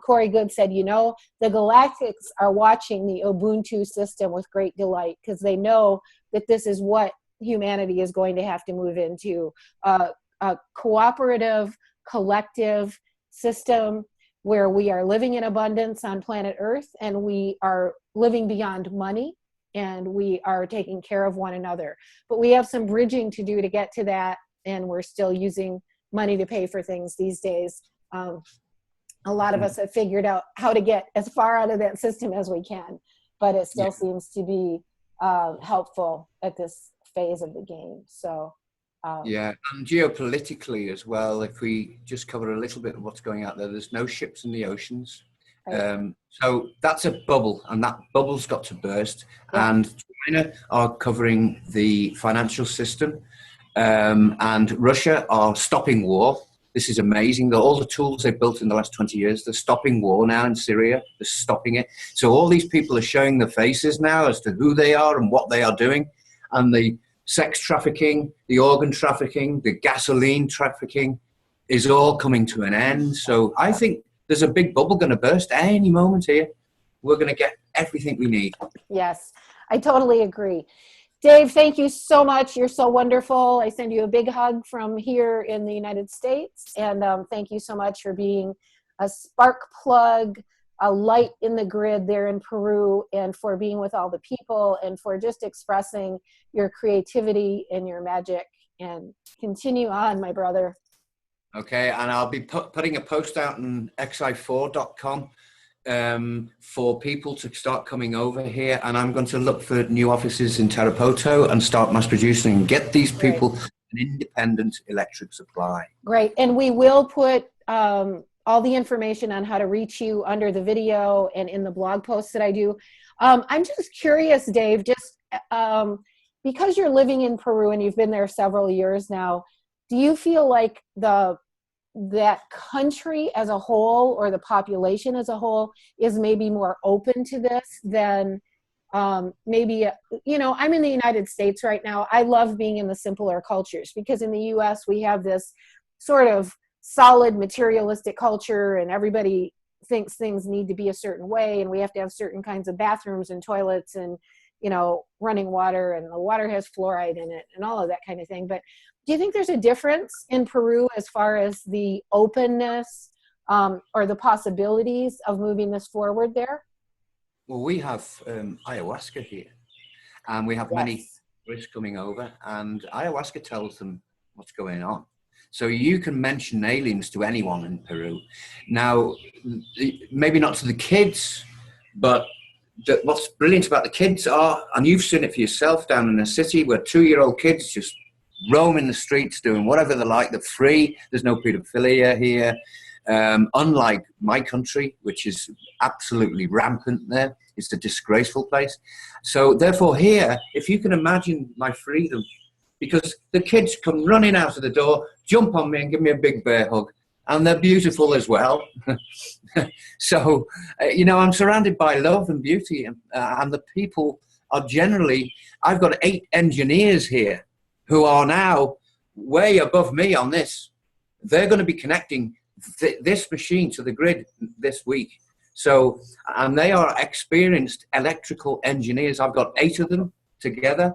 Corey Good said, you know, the Galactics are watching the Ubuntu system with great delight, because they know that this is what humanity is going to have to move into, a cooperative, collective system where we are living in abundance on planet Earth, and we are living beyond money, and we are taking care of one another. But we have some bridging to do to get to that, and we're still using money to pay for things these days. A lot of us have figured out how to get as far out of that system as we can, but it still seems to be helpful at this phase of the game. So yeah, and geopolitically as well, if we just cover a little bit of what's going out there, there's no ships in the oceans. Right. So that's a bubble, and that bubble's got to burst. Yeah. And China are covering the financial system, and Russia are stopping war. This is amazing. All the tools they've built in the last 20 years, they're stopping war now in Syria. They're stopping it. So all these people are showing their faces now as to who they are and what they are doing. And the sex trafficking, the organ trafficking, the gasoline trafficking is all coming to an end. So I think there's a big bubble going to burst any moment here. We're going to get everything we need. Yes, I totally agree. Dave, thank you so much. You're so wonderful. I send you a big hug from here in the United States. And thank you so much for being a spark plug, a light in the grid there in Peru, and for being with all the people, and for just expressing your creativity and your magic. And continue on, my brother. Okay, and I'll be putting a post out on xi4.com for people to start coming over here, and I'm going to look for new offices in Tarapoto and start mass producing and get these people an independent electric supply. Great, and we will put all the information on how to reach you under the video and in the blog posts that I do. I'm just curious, Dave, just because you're living in Peru and you've been there several years now, do you feel like that country as a whole, or the population as a whole, is maybe more open to this than maybe, you know, I'm in the United States right now. I love being in the simpler cultures, because in the US we have this sort of solid materialistic culture, and everybody thinks things need to be a certain way, and we have to have certain kinds of bathrooms and toilets and, you know, running water, and the water has fluoride in it and all of that kind of thing. But do you think there's a difference in Peru as far as the openness or the possibilities of moving this forward there? Well, we have ayahuasca here, and we have many tourists coming over, and ayahuasca tells them what's going on. So you can mention aliens to anyone in Peru. Now, maybe not to the kids, but what's brilliant about the kids are, and you've seen it for yourself down in the city, where 2-year-old kids just roaming the streets doing whatever they like. They're free. There's no pedophilia here. Unlike my country, which is absolutely rampant there. It's a disgraceful place. So therefore here, if you can imagine my freedom, because the kids come running out of the door, jump on me and give me a big bear hug. And they're beautiful as well. So, you know, I'm surrounded by love and beauty, and the people are generally, I've got 8 engineers here who are now way above me on this. They're going to be connecting this machine to the grid this week. So, and they are experienced electrical engineers. I've got 8 of them together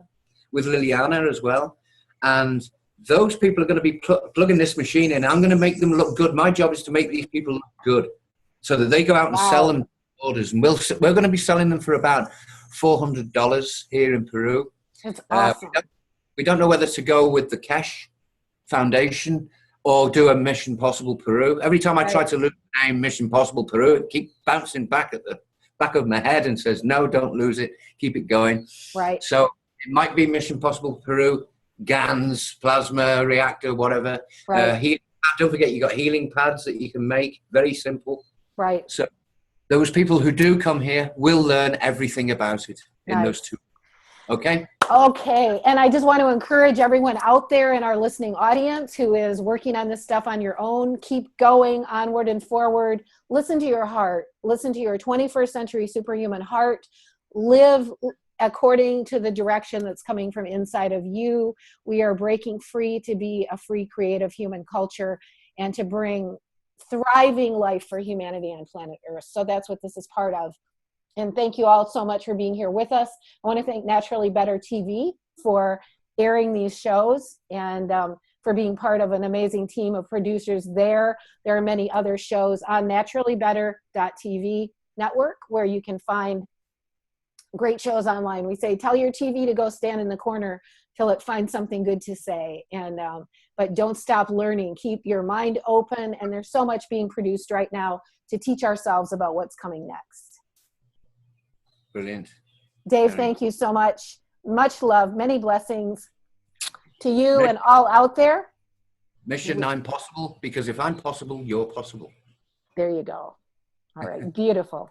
with Liliana as well. And those people are going to be plugging this machine in. I'm going to make them look good. My job is to make these people look good so that they go out and sell them orders. And we're going to be selling them for about $400 here in Peru. That's awesome. We don't know whether to go with the Keshe Foundation or do a Mission Possible Peru. Every time I try to lose the name Mission Possible Peru, it keeps bouncing back at the back of my head and says, no, don't lose it. Keep it going. Right. So it might be Mission Possible Peru, GANS, plasma, reactor, whatever. Right. Don't forget, you got healing pads that you can make. Very simple. Right. So those people who do come here will learn everything about it in those 2. Okay? Okay, and I just want to encourage everyone out there in our listening audience who is working on this stuff on your own, keep going onward and forward. Listen to your heart. Listen to your 21st century superhuman heart. Live according to the direction that's coming from inside of you. We are breaking free to be a free, creative human culture and to bring thriving life for humanity on planet Earth. So that's what this is part of. And thank you all so much for being here with us. I want to thank Naturally Better TV for airing these shows and for being part of an amazing team of producers there. There are many other shows on naturallybetter.tv network where you can find great shows online. We say, tell your TV to go stand in the corner till it finds something good to say. And but don't stop learning. Keep your mind open. And there's so much being produced right now to teach ourselves about what's coming next. Brilliant. Dave, thank you so much. Much love, many blessings to you and all out there. Mission I'm possible, because if I'm possible, you're possible. There you go. All right, beautiful.